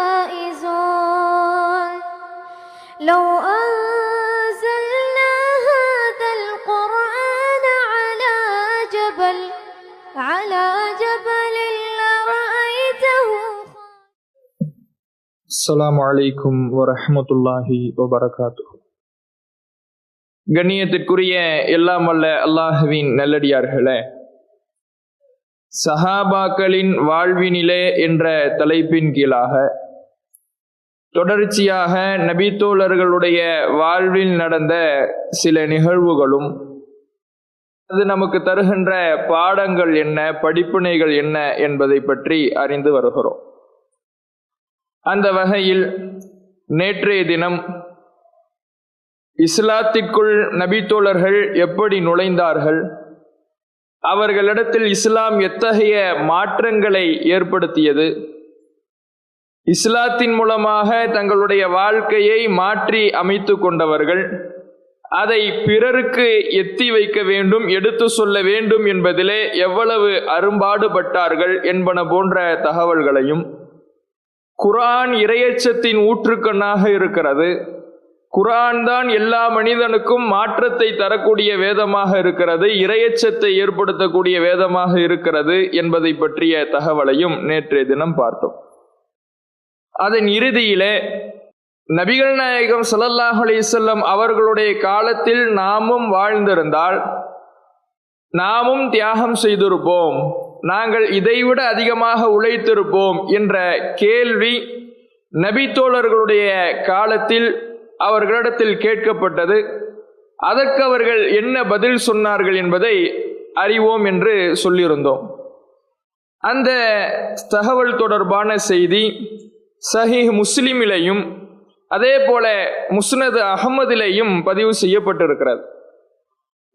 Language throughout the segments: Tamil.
الفائزون لو أنزلنا هذا القرآن على جبل لرأيته. அஸ்ஸலாமு அலைக்கும் வரஹ்மத்துல்லாஹி வபரகாத்துஹு. கண்ணியத்திற்குரிய எல்லாம் வல்ல அல்லாஹ்வின் நல்லடியார்களே, சஹாபாக்களின் வாழ்வினிலே என்ற தலைப்பின் கீழாக தொடர்ச்சியாக நபித்தோழர்களுடைய வாழ்வில் நடந்த சில நிகழ்வுகளும் அது நமக்கு தருகின்ற பாடங்கள் என்ன, படிப்பினைகள் என்ன என்பதை பற்றி அறிந்து வருகிறோம். அந்த வகையில் நேற்றைய தினம் இஸ்லாத்திற்குள் நபித்தோழர்கள் எப்படி நுழைந்தார்கள், அவர்களிடத்தில் இஸ்லாம் எத்தகைய மாற்றங்களை ஏற்படுத்தியது, இஸ்லாத்தின் மூலமாக தங்களுடைய வாழ்க்கையை மாற்றி அமைத்து கொண்டவர்கள் அதை பிறருக்கு எத்தி வைக்க வேண்டும், எடுத்து சொல்ல வேண்டும் என்பதிலே எவ்வளவு அரும்பாடுபட்டார்கள் என்பன போன்ற தகவல்களையும், குர்ஆன் இறையச்சத்தின் ஊற்றுக்கண்ணாக இருக்கிறது, குர்ஆன் தான் எல்லா மனிதனுக்கும் மாற்றத்தை தரக்கூடிய வேதமாக இருக்கிறது, இறையச்சத்தை ஏற்படுத்தக்கூடிய வேதமாக இருக்கிறது என்பதை பற்றிய தகவலையும் நேற்றைய தினம் பார்த்தோம். அதன் இறுதியிலே நபிகள் நாயகம் ஸல்லல்லாஹு அலைஹி வஸல்லம் அவர்களுடைய காலத்தில் நாமும் வாழ்ந்திருந்தால் நாமும் தியாகம் செய்திருப்போம், நாங்கள் இதைவிட அதிகமாக உழைத்திருப்போம் என்ற கேள்வி நபித்தோழர்களுடைய காலத்தில் அவர்களிடத்தில் கேட்கப்பட்டது. அதற்கு அவர்கள் என்ன பதில் சொன்னார்கள் என்பதை அறிவோம் என்று சொல்லியிருந்தோம். அந்த தகவல் தொடர்பான செய்தி சஹீஹ் முஸ்லிமிலேயும் அதே போல முஸ்னத் அஹ்மதிலேயும் பதிவு செய்யப்பட்டிருக்கிறது.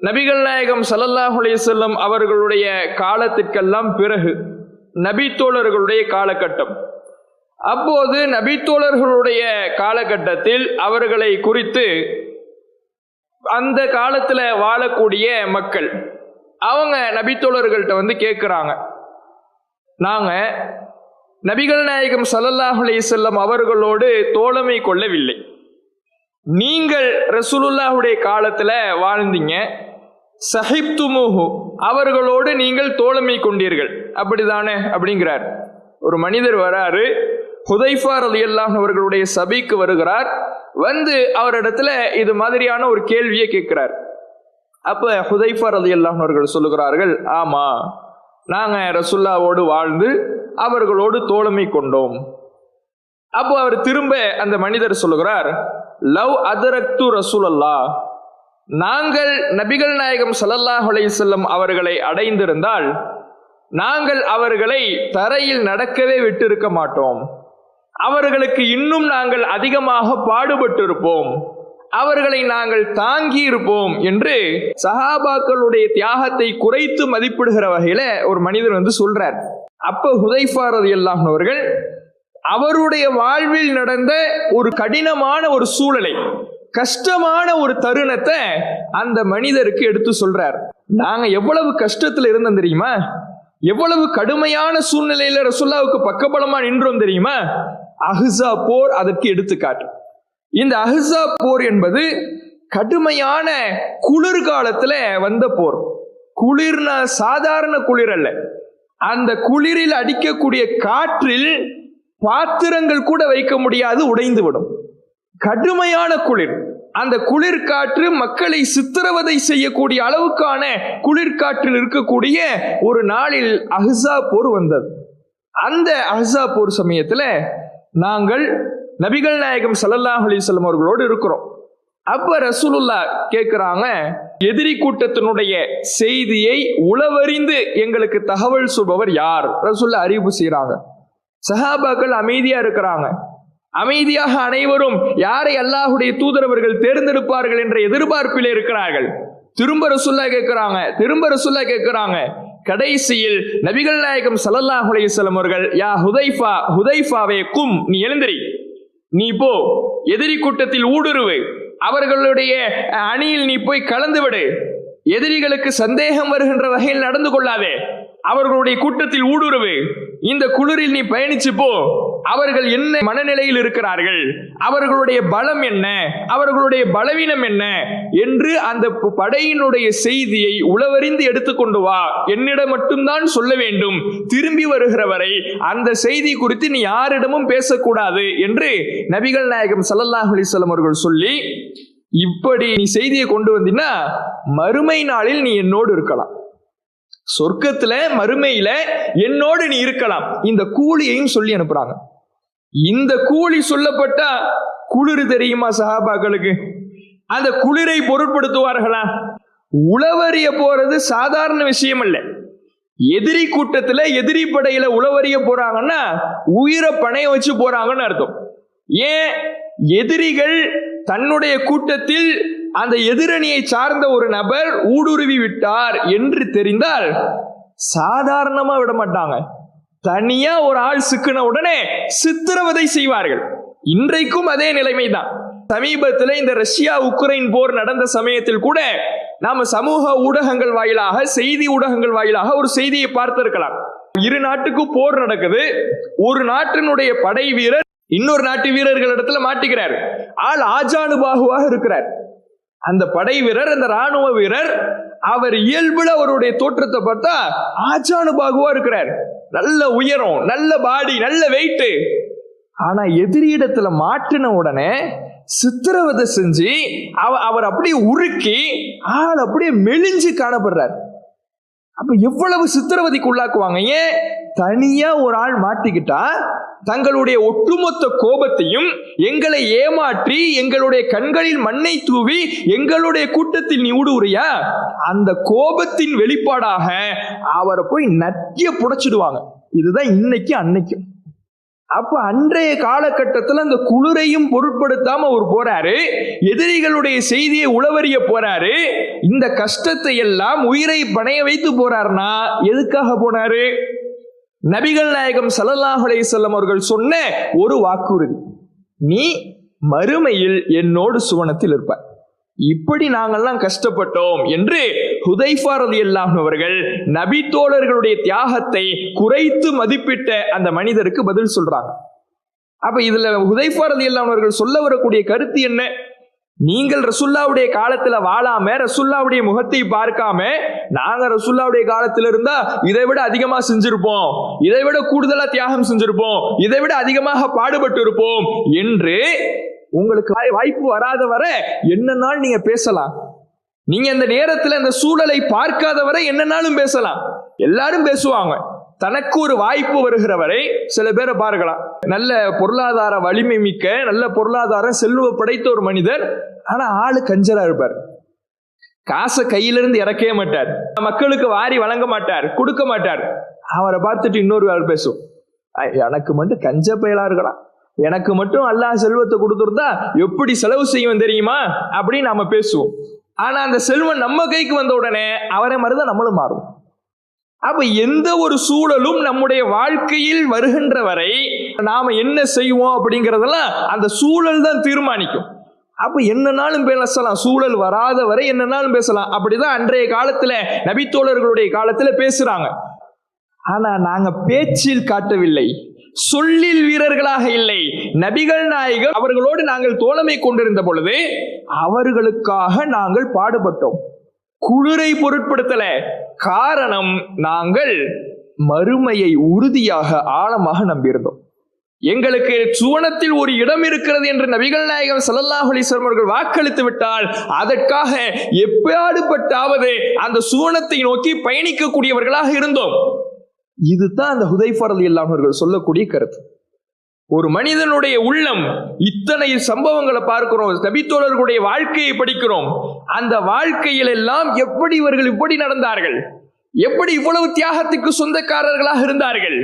நபிகள் நாயகம் ஸல்லல்லாஹு அலைஹி வஸல்லம் அவர்களுடைய காலத்திற்கெல்லாம் பிறகு நபித்தோழர்களுடைய காலகட்டம். அப்போது நபித்தோழர்களுடைய காலகட்டத்தில் அவர்களை குறித்து அந்த காலத்தில் வாழக்கூடிய மக்கள் அவங்க நபித்தோழர்கள்ட்ட வந்து கேட்குறாங்க, நாங்கள் நபிகள் நாயகம் ஸல்லல்லாஹு அலைஹி வஸல்லம் அவர்களோடு தோழமை கொள்ளவில்லை, நீங்கள் ரசூலுல்லாஹுடைய காலத்தில் வாழ்ந்தீங்க, சஹிப்துமுஹு அவர்களோடு நீங்கள் தோழமை கொண்டீர்கள் அப்படிதானே அப்படிங்கிறார். ஒரு மனிதர் வராரு, ஹுதைஃபா ரலியல்லாஹு அவர்களுடைய சபைக்கு வருகிறார். வந்து அவரிடத்துல இது மாதிரியான ஒரு கேள்வியை கேட்கிறார். அப்ப ஹுதைஃபா ரலியல்லாஹு அவர்கள் சொல்லுகிறார்கள், ஆமா, நாங்க ரசூலுல்லாஹ்வோடு வாழ்ந்து அவர்களோடு தோழமை கொண்டோம். அப்போ அவர் திரும்ப அந்த மனிதர் சொல்லுகிறார், லவ் அதரக்து ரசூலல்லாஹ், நாங்கள் நபிகள் நாயகம் ஸல்லல்லாஹு அலைஹி வஸல்லம் அவர்களை அடைந்திருந்தால் நாங்கள் அவர்களை தரையில் நடக்கவே விட்டிருக்க மாட்டோம், அவர்களுக்கு இன்னும் நாங்கள் அதிகமாக பாடுபட்டிருப்போம், அவர்களை நாங்கள் தாங்கி இருப்போம் என்று சஹாபாக்களுடைய தியாகத்தை குறைத்து மதிப்பிடுகிற வகையில ஒரு மனிதர் வந்து சொல்றார். அப்ப ஹுதைஃபா ரலியல்லாஹு அவர்கள் அவருடைய வாழ்வில் நடந்த ஒரு கடினமான ஒரு சூழலை, கஷ்டமான ஒரு தருணத்தை அந்த மனிதருக்கு எடுத்து சொல்றார். நாங்க எவ்வளவு கஷ்டத்துல இருந்தோம் தெரியுமா, எவ்வளவு கடுமையான சூழ்நிலையில ரசூலுல்லாஹ்வுக்கு பக்கபலமா நின்றோம் தெரியுமா. அஹ்ஸாப் போர் அதற்கு எடுத்துக்காட்டு. இந்த அஹ்ஸாப் போர் என்பது கடுமையான குளிர்காலத்துல வந்த போர். குளிர்னா சாதாரண குளிர் அல்ல, அந்த குளிரில் அடிக்கக்கூடிய காற்றில் பாத்திரங்கள் கூட வைக்க முடியாது, உடைந்து விடும். கடுமையான குளிர், அந்த குளிர்காற்று மக்களை சித்திரவதை செய்யக்கூடிய அளவுக்கான குளிர்காற்றில் இருக்கக்கூடிய ஒரு நாளில் அஹ்ஸாப் போர் வந்தது. அந்த அஹ்ஸாப் போர் சமயத்துல நாங்கள் நபிகள் நாயகம் ஸல்லல்லாஹு அலைஹி வஸல்லம் அவர்களோடு இருக்கிறோம். அப்ப ரசூலுல்லாஹ் கேட்கிறாங்க, எதிரி கூட்டத்தினுடைய செய்தியை உளவறிந்து எங்களுக்கு தகவல் சொல்பவர் யார்? ரசூலுல்லாஹ் அறிவிப்பு செய்யறாங்க. சஹாபாக்கள் அமைதியா இருக்கிறாங்க. அமைதியாக அனைவரும் யாரை அல்லாஹ்வுடைய தூதரவர்கள் தேர்ந்தெடுப்பார்கள் என்ற எதிர்பார்ப்பிலே இருக்கிறார்கள். திரும்ப ரசூலுல்லாஹ் கேட்கிறாங்க. கடைசியில் நபிகள் நாயகம் ஸல்லல்லாஹு அலைஹி வஸல்லம் அவர்கள், யா ஹுதைஃபா, ஹுதைஃபாவே கும், நீ எழுந்திரி, நீ போ, எதிரி கூட்டத்தில் ஊடுருவு, அவர்களுடைய அணியில் நீ போய் கலந்து விடு, எதிரிகளுக்கு சந்தேகம் வருகின்ற வகையில் நடந்து கொள்ளாதே. அவர்களுடைய கூட்டத்தில் ஊடுருவு. இந்த குளிரில் நீ பயணிச்சு போ. அவர்கள் என்ன மனநிலையில் இருக்கிறார்கள், அவர்களுடைய பலம் என்ன, அவர்களுடைய பலவீனம் என்ன என்று அந்த படையினுடைய செய்தியை உளவறிந்து எடுத்துக்கொண்டு வா. என்னிடம் மட்டும்தான் சொல்ல வேண்டும். திரும்பி வருகிறவரை அந்த செய்தி குறித்து நீ யாரிடமும் பேசக்கூடாது என்று நபிகள் நாயகம் ஸல்லல்லாஹு அலைஹி வஸல்லம் அவர்கள் சொல்லி, இப்படி நீ செய்தியை கொண்டு வந்தீன்னா மறுமை நாளில் நீ என்னோடு இருக்கலாம், சொர்க்கத்துல மறுமையில என்னோடு நீ இருக்கலாம். இந்த கூலியையும் சொல்லி அனுப்புறாங்க. இந்த கூலி சொல்லப்பட்டா குளிர் தெரியுமா சஹாபாக்களுக்கு? அந்த குளிரை பொருட்படுத்துவார்களா? உளவறிய போறது சாதாரண விஷயம் அல்ல. எதிரி கூட்டத்துல எதிரி படையில உளவறிய போறாங்கன்னா உயிரை பணைய வச்சு போறாங்கன்னு அர்த்தம். ஏன்? எதிரிகள் தன்னுடைய கூட்டத்தில் அந்த எதிரணியை சார்ந்த ஒரு நபர் ஊடுருவி விட்டார் என்று தெரிந்தால் சாதாரணமா விட மாட்டாங்க. தனியா ஒரு ஆள் சிக்கின உடனே சித்திரவதை செய்வார்கள். இன்றைக்கும் அதே நிலைமைதான். சமீபத்தில் இந்த ரஷ்யா உக்ரைன் போர் நடந்த சமயத்தில் கூட நாம சமூக ஊடகங்கள் வாயிலாக, செய்தி ஊடகங்கள் வாயிலாக ஒரு செய்தியை பார்த்திருக்கலாம். இரு நாட்டுக்கும் போர் நடக்குது. ஒரு நாட்டினுடைய படை வீரர் இன்னொரு நாட்டு வீரர்கள் இடத்துல மாட்டிக்கிறார். ஆள் ஆஜானுபாகுவாக இருக்கிறார். அந்த படை வீரர், அந்த ராணுவ வீரர், அவர் இயல்புல அவருடைய தோற்றத்தை பார்த்தா ஆஜானுபாகுவா இருக்கிறார். நல்ல உயரம், நல்ல பாடி, நல்ல வெயிட். ஆனா எதிரியிடத்துல மாட்டின உடனே சித்திரவதை செஞ்சு அவர் அப்படியே உருக்கி ஆள் அப்படியே மெலிஞ்சு காணப்படுறார். அப்ப எவ்வளவு சித்திரவதைக்கு உள்ளாக்குவாங்க. ஏன்? தனியா ஒரு ஆள் மாட்டிக்கிட்டா தங்களுடைய ஒட்டுமொத்த கோபத்தையும் எங்களை ஏமாற்றி எங்களுடைய கண்களில் மண்ணை தூவி எங்களுடைய கூட்டத்தில் நீ ஊடுருவியா, அந்த கோபத்தின் வெளிப்பாடாக அவரை போய் நட்டிய புடைச்சிடுவாங்க. இதுதான் இன்னைக்கு அன்னைக்கு. அப்ப அன்றைய காலகட்டத்தில் அந்த குளிரையும் பொருட்படுத்தாம அவர் போறாரு, எதிரிகளுடைய செய்தியை உளவறிய போறாரு. இந்த கஷ்டத்தை எல்லாம் உயிரை பணைய வைத்து போறாருன்னா எதுக்காக போனாரு? நபிகள் நாயகம் ஸல்லல்லாஹு அலைஹி வஸல்லம் அவர்கள் சொன்ன ஒரு வாக்குறுதி, நீ மறுமையில் என்னோடு சுவனத்தில் இருப்பாய். இப்படி நாங்கள்லாம் கஷ்டப்பட்டோம் என்று ஹுதைஃபா ரலியல்லாஹு அன்ஹு அவர்கள் நபி தோழர்களுடைய தியாகத்தை குறைத்து மதிப்பிட்ட அந்த மனிதருக்கு பதில் சொல்றாங்க. அப்ப இதுல ஹுதைஃபா ரலியல்லாஹு அன்ஹு அவர்கள் சொல்ல வரக்கூடிய கருத்து என்ன? நீங்கள் ரசூலுல்லாஹ்வுடைய காலத்துல வாழாம, ரசூலுல்லாஹ்வுடைய முகத்தை பார்க்காம, நாங்க ரசூலுல்லாஹ்வுடைய காலத்துல இருந்தா இதை விட அதிகமா செஞ்சிருப்போம், இதை விட கூடுதலா தியாகம் செஞ்சிருப்போம், இதை விட அதிகமாக பாடுபட்டு இருப்போம் என்று உங்களுக்கு வாய்ப்பு வராத வரை என்ன நாள் நீங்க பேசலாம். நீங்க அந்த நேரத்துல அந்த சூழலை பார்க்காத வரை என்னன்னாலும் பேசலாம். எல்லாரும் பேசுவாங்க. தனக்கு ஒரு வாய்ப்பு வருகிற வரை சில பேரை பார்க்கலாம். நல்ல பொருளாதார வலிமை மிக்க, நல்ல பொருளாதார செல்வ படைத்த ஒரு மனிதர், ஆனா ஆளு கஞ்சரா இருப்பார். காசை கையிலிருந்து இறக்கவே மாட்டார், மக்களுக்கு வாரி வழங்க மாட்டார், கொடுக்க மாட்டார். அவரை பார்த்துட்டு இன்னொரு ஆள் பேசும், எனக்கு மட்டும் கஞ்ச பயலா இருக்கலாம், எனக்கு மட்டும் அல்லாஹ் செல்வத்தை கொடுத்துருந்தா எப்படி செலவு செய்வோம் தெரியுமா அப்படின்னு நாம பேசுவோம். ஆனா அந்த செல்வம் நம்ம கைக்கு வந்த உடனே அவரை மாதிரிதான் நம்மளும் மாறும். அப்ப எந்த ஒரு சூழலும் நம்முடைய வாழ்க்கையில் வருகின்ற வரை நாம என்ன செய்வோம் அப்படிங்கறதெல்லாம் அந்த சூழல் தான் தீர்மானிக்கும். அப்ப என்னன்னாலும் பேசலாம், சூழல் வராத வரை என்னன்னாலும் பேசலாம். அப்படிதான் அன்றைய காலத்துல நபித்தோழர்களுடைய காலத்துல பேசுறாங்க. ஆனா நாங்க பேச்சில் காட்டவில்லை, சொல்லில் வீரர்களாக இல்லை. நபிகள் நாயகம் அவர்களோடு நாங்கள் தோழமை கொண்டிருந்த பொழுது அவர்களுக்காக நாங்கள் பாடுபட்டோம். குளிரை பொருட்படுத்தல. காரணம், நாங்கள் மறுமையை உறுதியாக ஆழமாக நம்பியிருந்தோம். எங்களுக்கு சுவனத்தில் ஒரு இடம் இருக்கிறது என்று நபிகள் நாயகம் ஸல்லல்லாஹு அலைஹி வஸல்லம் அவர்கள் வாக்களித்து விட்டால் அதற்காக எப்படியாவது அந்த சுவனத்தை நோக்கி பயணிக்கக்கூடியவர்களாக இருந்தோம். இதுதான் அந்த ஹுதைஃபா ரலியல்லாஹு அன்ஹு அவர்கள் சொல்லக்கூடிய கருத்து. ஒரு மனிதனுடைய உள்ளம், இத்தனை சம்பவங்களை பார்க்கிறோம், நபித்தோழர்களுடைய வாழ்க்கையை படிக்கிறோம். அந்த வாழ்க்கையில் எல்லாம் எப்படி இவர்கள் இப்படி நடந்தார்கள், எப்படி இவ்வளவு தியாகத்துக்கு சொந்தக்காரர்களாக இருந்தார்கள்,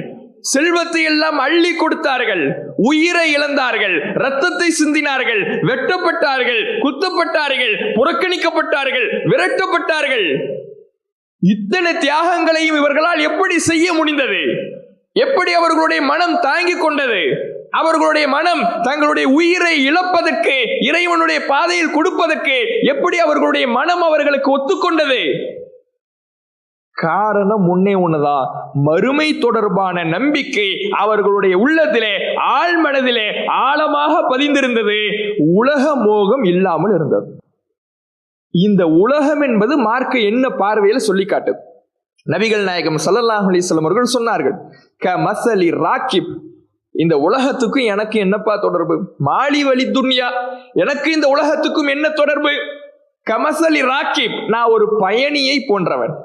செல்வத்தை எல்லாம் அள்ளி கொடுத்தார்கள், உயிரை இழந்தார்கள், ரத்தத்தை சிந்தினார்கள், வெட்டப்பட்டார்கள், குத்தப்பட்டார்கள், புறக்கணிக்கப்பட்டார்கள், விரட்டப்பட்டார்கள். இத்தனை தியாகங்களையும் இவர்களால் எப்படி செய்ய முடிந்தது? எப்படி அவர்களுடைய மனம் தாங்கிக் கொண்டது? அவர்களுடைய மனம் தங்களுடைய உயிரை இழப்பதற்கு, இறைவனுடைய பாதையில் கொடுப்பதற்கு எப்படி அவர்களுடைய மனம் அவர்களுக்கு ஒத்துக்கொண்டது? காரணம் முன்னே ஒண்ணுதான், மறுமை தொடர்பான நம்பிக்கை அவர்களுடைய உள்ளத்திலே, ஆழ்மனதிலே ஆழமாக பதிந்திருந்தது. உலக மோகம் இல்லாமல் இருந்தது. இந்த உலகம் என்பது மார்க்க என்ன பார்வையில் சொல்லி காட்டுது? நபிகள் நாயகம் ஸல்லல்லாஹு அலைஹி வஸல்லம் அவர்கள் சொன்னார்கள், கமஸலி ராக்கிப், இந்த உலகத்துக்கும் எனக்கு என்னப்பா தொடர்பு? மாலி வலி துன்யா, எனக்கு இந்த உலகத்துக்கும் என்ன தொடர்பு? கமஸலி ராக்கிப், நான் ஒரு பயணியை போன்றவன்.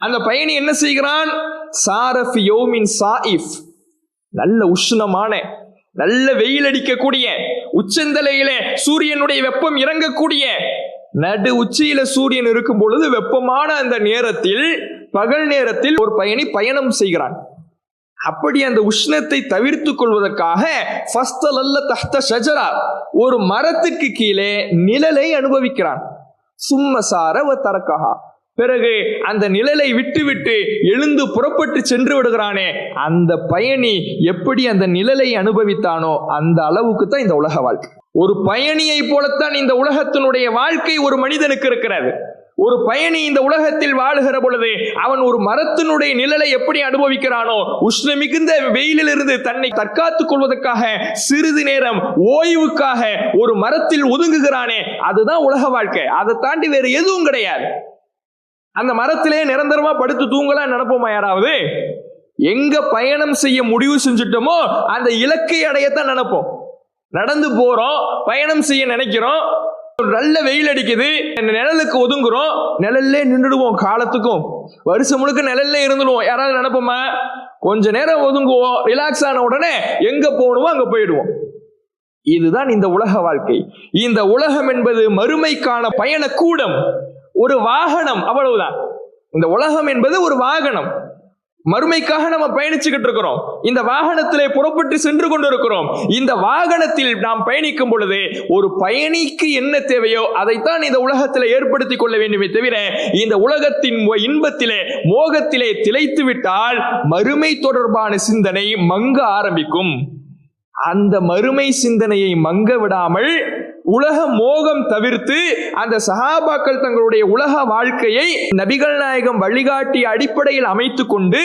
அந்த பயணி என்ன செய்கிறான்? சாரஃபி யௌமின் சாயிஃப், நல்ல உஷ்ணமான, நல்ல வெயில் அடிக்கக்கூடிய, உச்சந்தலையிலே சூரியனுடைய வெப்பம் இறங்கக்கூடிய, நடு உச்சியில சூரியன் இருக்கும் பொழுது வெப்பமான அந்த நேரத்தில், பகல் நேரத்தில் ஒரு பயணி பயணம் செய்கிறான். அப்படி அந்த உஷ்ணத்தை தவிர்த்துக் கொள்வதற்காக ஒரு மரத்துக்கு கீழே நிழலை அனுபவிக்கிறான். சும்மசார தரக்கஹா, பிறகு அந்த நிழலை விட்டு எழுந்து புறப்பட்டு சென்று விடுகிறானே, அந்த பயணி எப்படி அந்த நிழலை அனுபவித்தானோ அந்த அளவுக்கு தான் இந்த உலக வாழ்க்கை. ஒரு பயணியை போலத்தான் இந்த உலகத்தினுடைய வாழ்க்கை ஒரு மனிதனுக்கு இருக்கிறது. ஒரு பயணி இந்த உலகத்தில் வாழுகிற பொழுது அவன் ஒரு மரத்தினுடைய நிழலை எப்படி அனுபவிக்கிறானோ, உஷ்ண மிகுந்த வெயிலிலிருந்து தன்னை தற்காத்துக் கொள்வதற்காக சிறிது நேரம் ஓய்வுக்காக ஒரு மரத்தில் ஒதுங்குகிறானே, அதுதான் உலக வாழ்க்கை. அதை தாண்டி வேறு எதுவும் கிடையாது. அந்த மரத்திலே நிரந்தரமா படுத்து தூங்கலாம் நினைப்போமா யாராவது? எங்க பயணம் செய்ய முடிவு செஞ்சுட்டோமோ அந்த இலக்கை அடையத்தான் நினைப்போம். நடந்து போறோம், பயணம் செய்ய நினைக்கிறோம், நல்ல வெயில் அடிக்குது, நிழலுக்கு ஒதுங்குறோம், நிழல்லே நின்றுடுவோம், காலத்துக்கும் வருஷம் முழுக்க நிழல்ல இருந்துடுவோம். யாராவது நினைப்போமா? கொஞ்ச நேரம் ஒதுங்குவோம், ரிலாக்ஸ் ஆன உடனே எங்க போகணுமோ அங்க போயிடுவோம். இதுதான் இந்த உலக வாழ்க்கை. இந்த உலகம் என்பது மறுமைக்கான பயண கூடம், ஒரு வாகனம், அவ்வளவுதான். இந்த உலகம் என்பது ஒரு வாகனம். மறுமைக்காக நம்ம பயணிச்சுக்கிட்டு இருக்கிறோம். இந்த வாகனத்திலே புறப்பட்டு சென்று கொண்டிருக்கிறோம். இந்த வாகனத்தில் நாம் பயணிக்கும் பொழுது ஒரு பயணிக்கு என்ன தேவையோ அதைத்தான் இந்த உலகத்தில் ஏற்படுத்திக் கொள்ள வேண்டுமே தவிர, இந்த உலகத்தின் இன்பத்திலே மோகத்திலே திளைத்து விட்டால் மறுமை தொடர்பான சிந்தனை மங்க ஆரம்பிக்கும். அந்த மறுமை சிந்தனையை மங்க விடாமல் உலக மோகம் தவிர்த்து அந்த சஹாபாக்கள் தங்களுடைய உலக வாழ்க்கையை நபிகள் நாயகம் வழிகாட்டிய அடிப்படையில் அமைத்து கொண்டு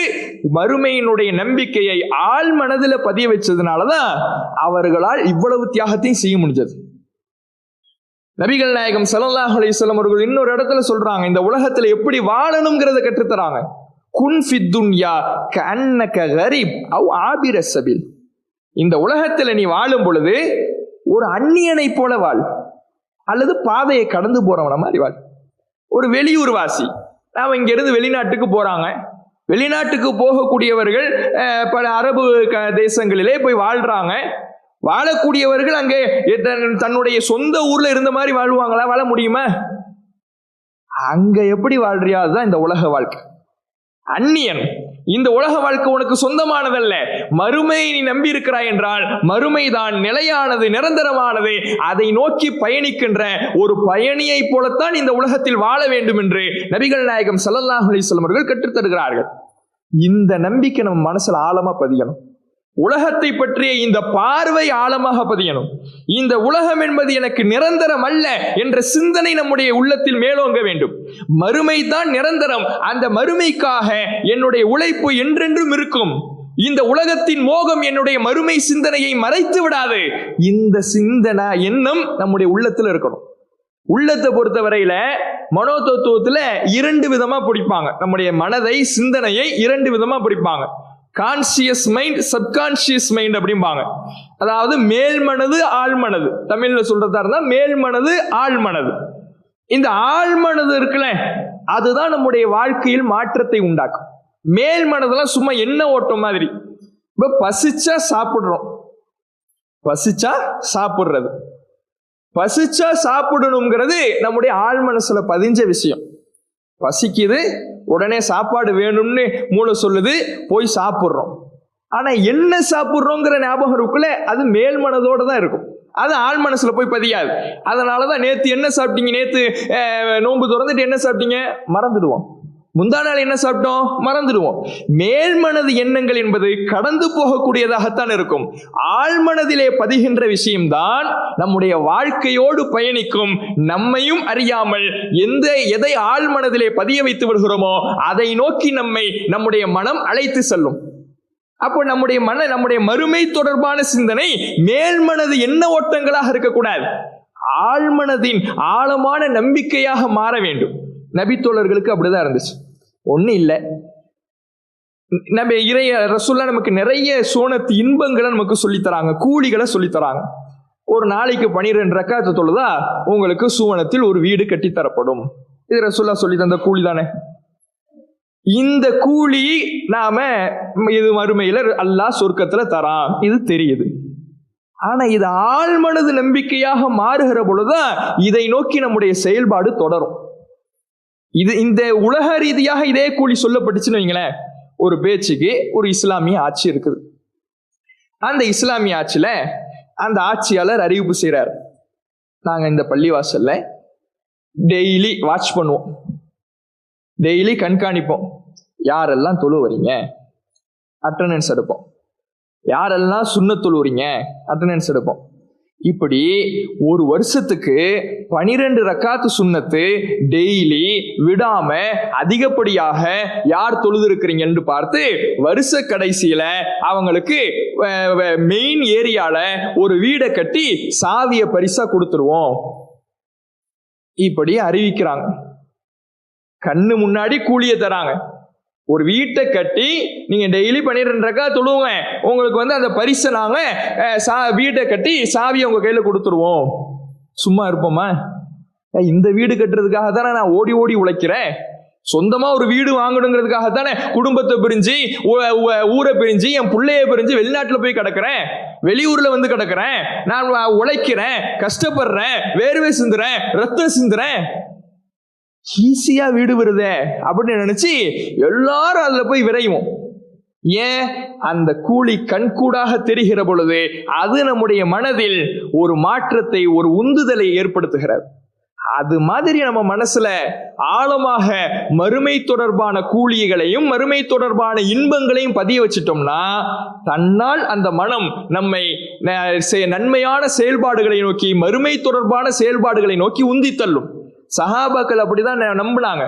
மறுமையினுடைய நம்பிக்கையை ஆழ் மனதில் பதிய வச்சதுனாலதான் அவர்களால் இவ்வளவு தியாகத்தையும் செய்ய முடிஞ்சது. நபிகள் நாயகம் ஸல்லல்லாஹு அலைஹி வஸல்லம் அவர்கள் இன்னொரு இடத்துல சொல்றாங்க, இந்த உலகத்துல எப்படி வாழணும்ங்கிறத கற்றுத்தராங்க. குன் ஃபித் துன்யா கஅன்னக கரீப் அவ் ஆபிர ஸபீல், இந்த உலகத்துல நீ வாழும் பொழுது ஒரு அந்நியனை போல வாழ், அல்லது பாதையை கடந்து போறவன மாதிரி வாழ். ஒரு வெளியூர் வாசி, நாம இங்க இருந்து வெளிநாட்டுக்கு போறாங்க. வெளிநாட்டுக்கு போகக்கூடியவர்கள் பல அரபு தேசங்களிலே போய் வாழ்றாங்க. வாழக்கூடியவர்கள் அங்கே தன்னுடைய சொந்த ஊர்ல இருந்த மாதிரி வாழ்வாங்களா? வாழ முடியுமா? அங்க எப்படி வாழ்றியா? அதுதான் இந்த உலக வாழ்க்கை. அந்நியன். இந்த உலக வாழ்க்கை உனக்கு சொந்தமானதல்ல. மறுமையை நீ நம்பி இருக்கிறாய் என்றால் மறுமைதான் நிலையானது, நிரந்தரமானது. அதை நோக்கி பயணிக்கின்ற ஒரு பயணியை போலத்தான் இந்த உலகத்தில் வாழ வேண்டும் என்று நபிகள் நாயகம் ஸல்லல்லாஹு அலைஹி வஸல்லம் அவர்கள் கற்றுத் தருகிறார்கள். இந்த நம்பிக்கை நம்ம மனசுல ஆழமா பதியணும். உலகத்தை பற்றிய இந்த பார்வை ஆழமாக பதியணும். இந்த உலகம் என்பது எனக்கு நிரந்தரம் அல்ல என்ற சிந்தனை நம்முடைய உள்ளத்தில் மேலோங்க வேண்டும். மறுமை தான் நிரந்தரம். அந்த மறுமைக்காக என்னுடைய உழைப்பு என்றென்றும் இருக்கும். இந்த உலகத்தின் மோகம் என்னுடைய மறுமை சிந்தனையை மறைத்து விடாது. இந்த சிந்தனை எண்ணம் நம்முடைய உள்ளத்தில் இருக்கணும். உள்ளத்தை பொறுத்தவரையில மனோ தத்துவத்துல 2 விதமா பிடிப்பாங்க. நம்முடைய மனதை, சிந்தனையை 2 விதமா பிடிப்பாங்க. கான்சியஸ் மைண்ட், சப்கான்சியஸ் மைண்ட் அப்படிம்பாங்க. அதாவது மேல் மனது, ஆழ்மனது. தமிழ்ல சொல்றதா இருந்தா மேல் மனது, ஆழ்மனது. இந்த ஆழ்மனது இருக்குல்ல, அதுதான் நம்முடைய வாழ்க்கையில் மாற்றத்தை உண்டாக்கும். மேல் மனதெல்லாம் சும்மா என்ன ஓட்டம் மாதிரி. இப்ப பசிச்சா சாப்பிடுறோம், பசிச்சா சாப்பிடுறது, பசிச்சா சாப்பிடணுங்கிறது நம்முடைய ஆழ் மனசுல பதிஞ்ச விஷயம். பசிக்குது, உடனே சாப்பாடு வேணும்னு மூளை சொல்லுது, போய் சாப்பிடுறோம். ஆனா என்ன சாப்பிடுறோங்கிற ஞாபகம் இருக்குல்ல, அது மேல் மனதோட தான் இருக்கும். அது ஆழ் மனசுல போய் பதியாது. அதனாலதான் நேத்து என்ன சாப்பிட்டீங்க, நேத்து நோன்பு திறந்துட்டு என்ன சாப்பிட்டீங்க மறந்துடுவோம். முந்தா நாள் என்ன சாப்பிட்டோம் மறந்துடுவோம். மேல்மனது எண்ணங்கள் என்பது கடந்து போகக்கூடியதாகத்தான் இருக்கும். ஆழ்மனதிலே பதிகின்ற விஷயம்தான் நம்முடைய வாழ்க்கையோடு பயணிக்கும். நம்மையும் அறியாமல் எதை ஆழ்மனதிலே பதிய வைத்து விடுகிறோமோ அதை நோக்கி நம்முடைய மனம் அழைத்து செல்லும். அப்போ நம்முடைய மறுமை தொடர்பான சிந்தனை மேல்மனது எண்ண ஓட்டங்களாக இருக்கக்கூடாது, ஆழ்மனதின் ஆழமான நம்பிக்கையாக மாற வேண்டும். நபித்தோழர்களுக்கு அப்படிதான் இருந்துச்சு. ஒன்றும் இல்லை, நம்ம ரசூலுல்லாஹ் நமக்கு நிறைய சோனத்து இன்பங்களை நமக்கு சொல்லித்தராங்க, கூலிகளை சொல்லித்தராங்க. ஒரு நாளைக்கு 12 ரக்காத்து தொழுதா உங்களுக்கு சுவனத்தில் ஒரு வீடு கட்டித்தரப்படும். இது ரசூலுல்லாஹ் சொல்லி தந்த கூலி தானே. இந்த கூலி இது மறுமையில அல்லாஹ் சொர்க்கத்துல தரான், இது தெரியுது. ஆனா இது ஆழ்மனது நம்பிக்கையாக மாறுகிற பொழுதுதான் இதை நோக்கி நம்முடைய செயல்பாடு தொடரும். இந்த உலக ரீதியாக இதே கூலி சொல்லப்பட்டுச்சுன்னு வைங்களேன். ஒரு பேச்சுக்கு ஒரு இஸ்லாமிய ஆட்சி இருக்குது. அந்த இஸ்லாமிய ஆட்சியில அந்த ஆட்சியாளர் அறிவிப்பு செய்யறார், நாங்க இந்த பள்ளிவாசல்ல டெய்லி வாட்ச் பண்ணுவோம், டெய்லி கண்காணிப்போம், யாரெல்லாம் தொழுவறீங்க அட்டெண்டன்ஸ் எடுப்போம், யாரெல்லாம் சுன்னத் தொழுவறீங்க அட்டெண்டன்ஸ் எடுப்போம். இப்படி ஒரு வருஷத்துக்கு 12 ரக்காத்து சுன்னத்து டெய்லி விடாம அதிகப்படியாக யார் தொழுது இருக்கிறீங்கன்னு பார்த்து வருஷ கடைசியில அவங்களுக்கு மெயின் ஏரியால ஒரு வீடை கட்டி சாவிய பரிசா கொடுத்துருவோம். இப்படி அறிவிக்கிறாங்க. கண்ணு முன்னாடி கூலிய தராங்க. ஒரு வீட்டை கட்டி நீங்க டெய்லி 12 ரக்காத் தொழுவுங்க, உங்களுக்கு அந்த பரிசை நாங்க வீட்டை கட்டி சாவியை உங்க கையில கொடுத்துருவோம். சும்மா இருப்போமா? இந்த வீடு கட்டுறதுக்காக தானே நான் ஓடி ஓடி உழைக்கிறேன். சொந்தமா ஒரு வீடு வாங்கணுங்கிறதுக்காக தானே குடும்பத்தை பிரிஞ்சு ஊரை பிரிஞ்சு என் பிள்ளைய பிரிஞ்சு வெளிநாட்டுல போய் கிடக்குறேன், வெளியூர்ல வந்து கிடக்குறேன். நான் உழைக்கிறேன், கஷ்டப்படுறேன், வேர்வை சிந்துறேன், ரத்தம் சிந்துறேன், ஈஸியா வீடு வருதே அப்படின்னு நினைச்சு எல்லாரும் அதுல போய் விரைவோம். ஏன்? அந்த கூலி கண்கூடாக தெரிகிற பொழுது அது நம்முடைய மனதில் ஒரு மாற்றத்தை, ஒரு உந்துதலை ஏற்படுத்துகிறது. அது மாதிரி நம்ம மனசுல ஆழமாக மறுமை தொடர்பான கூலிகளையும் மறுமை தொடர்பான இன்பங்களையும் பதிய வச்சிட்டோம்னா தன்னால் அந்த மனம் நம்மை நன்மையான செயல்பாடுகளை நோக்கி, மறுமை தொடர்பான செயல்பாடுகளை நோக்கி உந்தி தள்ளும். சஹாபாக்கள் அப்படிதான் நம்பினாங்க.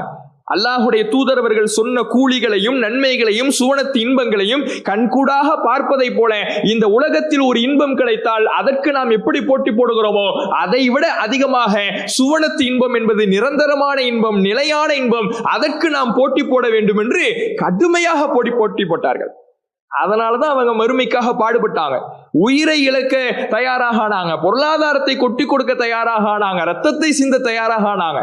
அல்லாஹுடைய தூதரவர்கள் சொன்ன கூலிகளையும் நன்மைகளையும் சுவனத்து இன்பங்களையும் கண்கூடாக பார்ப்பதை போல இந்த உலகத்தில் ஒரு இன்பம் கிடைத்தால் அதற்கு நாம் எப்படி போட்டி போடுகிறோமோ அதை விட அதிகமாக சுவனத்து இன்பம் என்பது நிரந்தரமான இன்பம், நிலையான இன்பம், அதற்கு நாம் போட்டி போட வேண்டும் என்று கடுமையாக போட்டி போட்டார்கள். அதனாலதான் அவங்க மறுமைக்காக பாடுபட்டாங்க. உயிரை இழக்க தயாராக ஆனாங்க, பொருளாதாரத்தை கொட்டி கொடுக்க தயாராக ஆனாங்க, ரத்தத்தை சிந்த தயாராக ஆனாங்க.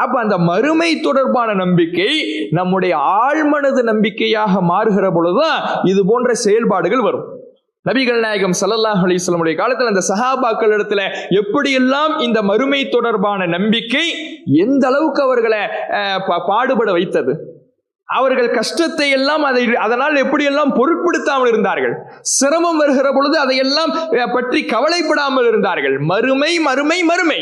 அப்ப அந்த மறுமை தொடர்பான நம்பிக்கை நம்முடைய ஆழ்மனது நம்பிக்கையாக மாறுகிற பொழுதுதான் இது போன்ற செயல்பாடுகள் வரும். நபிகள் நாயகம் ஸல்லல்லாஹு அலைஹி வஸல்லம் காலத்தில் அந்த சஹாபாக்கள் இடத்துல எப்படியெல்லாம் இந்த மறுமை தொடர்பான நம்பிக்கை எந்த அளவுக்கு அவர்களை பாடுபட வைத்தது. அவர்கள் கஷ்டத்தை எல்லாம் அதனால் எப்படியெல்லாம் பொருட்படுத்தாமல் இருந்தார்கள். சிரமம் வருகிற பொழுது அதையெல்லாம் பற்றி கவலைப்படாமல் இருந்தார்கள். மறுமை மறுமை மறுமை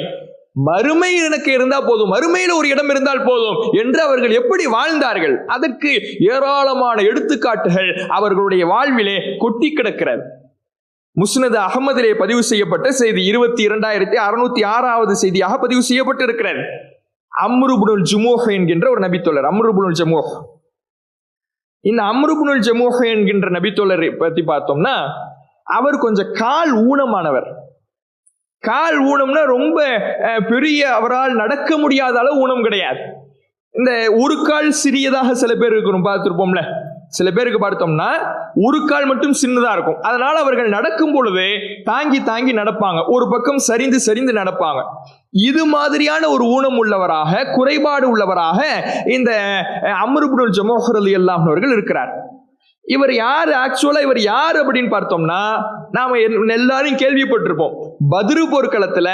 மறுமை எனக்கு இருந்தா போதும், மறுமையில் ஒரு இடம் இருந்தால் போதும் என்று அவர்கள் எப்படி வாழ்ந்தார்கள். அதற்கு ஏராளமான எடுத்துக்காட்டுகள் அவர்களுடைய வாழ்விலே கொட்டி கிடக்கிறது. முஸ்னத் அஹ்மதிலே பதிவு செய்யப்பட்ட செய்தி 22,606வது செய்தியாக பதிவு செய்யப்பட்டு இருக்கிறது. அம்ரு இப்னுல் ஜுமூஹ் என்கின்ற ஒரு நபித்தோழர், அம்ரு இப்னுல் ஜுமூஹ். இந்த அம்ரு இப்னுல் ஜுமூஹ் என்கின்ற நபித்தோழரை பத்தி பார்த்தோம்னா அவர் கொஞ்சம் கால் ஊனமானவர். கால் ஊனம்னா ரொம்ப பெரிய, அவரால் நடக்க முடியாத அளவு ஊனம் கிடையாது. இந்த ஒரு கால் சிறியதாக சில பேர் இருக்கணும், பார்த்துருப்போம்ல. சில பேருக்கு பார்த்தோம்னா ஒரு கால் மட்டும் சின்னதா இருக்கும். அதனால அவர்கள் நடக்கும் பொழுது தாங்கி தாங்கி நடப்பாங்க, ஒரு பக்கம் சரிந்து சரிந்து நடப்பாங்க. இது மாதிரியான ஒரு ஊனம் உள்ளவராக, குறைபாடு உள்ளவராக இந்த அம்ரு இப்னுல் ஜுமூஹ் ரலியல்லாஹு அன்ஹு இருக்கிறார். இவர் யார்? ஆக்சுவலா இவர் யார் அப்படின்னு பார்த்தோம்னா நாம எல்லாரும் கேள்விப்பட்டிருப்போம். பத்ரு போர்க்களத்துல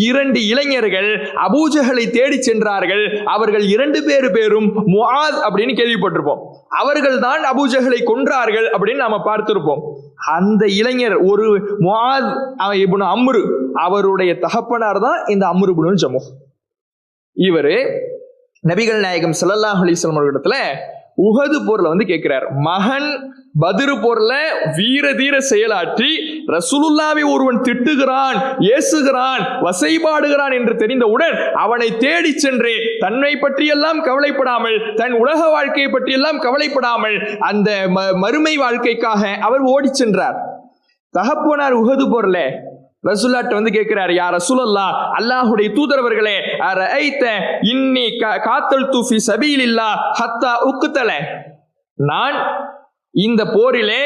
2 இளைஞர்கள் அபூஜஹலை தேடி சென்றார்கள். அவர்கள் 2 பேரும் முஆத் அப்படின்னு கேள்விப்பட்டிருப்போம். அவர்கள் தான் அபூஜஹலை கொன்றார்கள் அப்படின்னு நாம பார்த்திருப்போம். அந்த இளைஞர் ஒரு முஆத் இப்னு அம்ரு, அவருடைய தகப்பனார் தான் இந்த அம்ரு இப்னுல் ஜுமூஹ். இவரு நபிகள் நாயகம் ஸல்லல்லாஹு அலைஹி வஸல்லம் அவர்களிடத்துல உஹது போர்ல வந்து கேட்கிறார். மகன் பத்ரு போர்ல வீர தீர செயலாற்றி ரசூலுல்லாவை ஒருவன் திட்டுகிறான், ஏசுகிறான், வசைபாடுகிறான் என்று தெரிந்தவுடன் அவனை தேடி சென்று தன்னை பற்றியெல்லாம் கவலைப்படாமல், தன் உலக வாழ்க்கையை பற்றியெல்லாம் கவலைப்படாமல் அந்த மறுமை வாழ்க்கைக்காக அவர் ஓடி சென்றார். தகப்பனார் உஹது போர்ல ரசூலுல்லாஹ் வந்து கேட்கிறார், யா ரசூலல்லாஹ், அல்லாஹ்வுடைய தூதரவர்களே, அரஐத இன்னி காத்தல்து ஃபீ சபீலில்லாஹ் ஹத்தா உக்தல, நான் இந்த போரிலே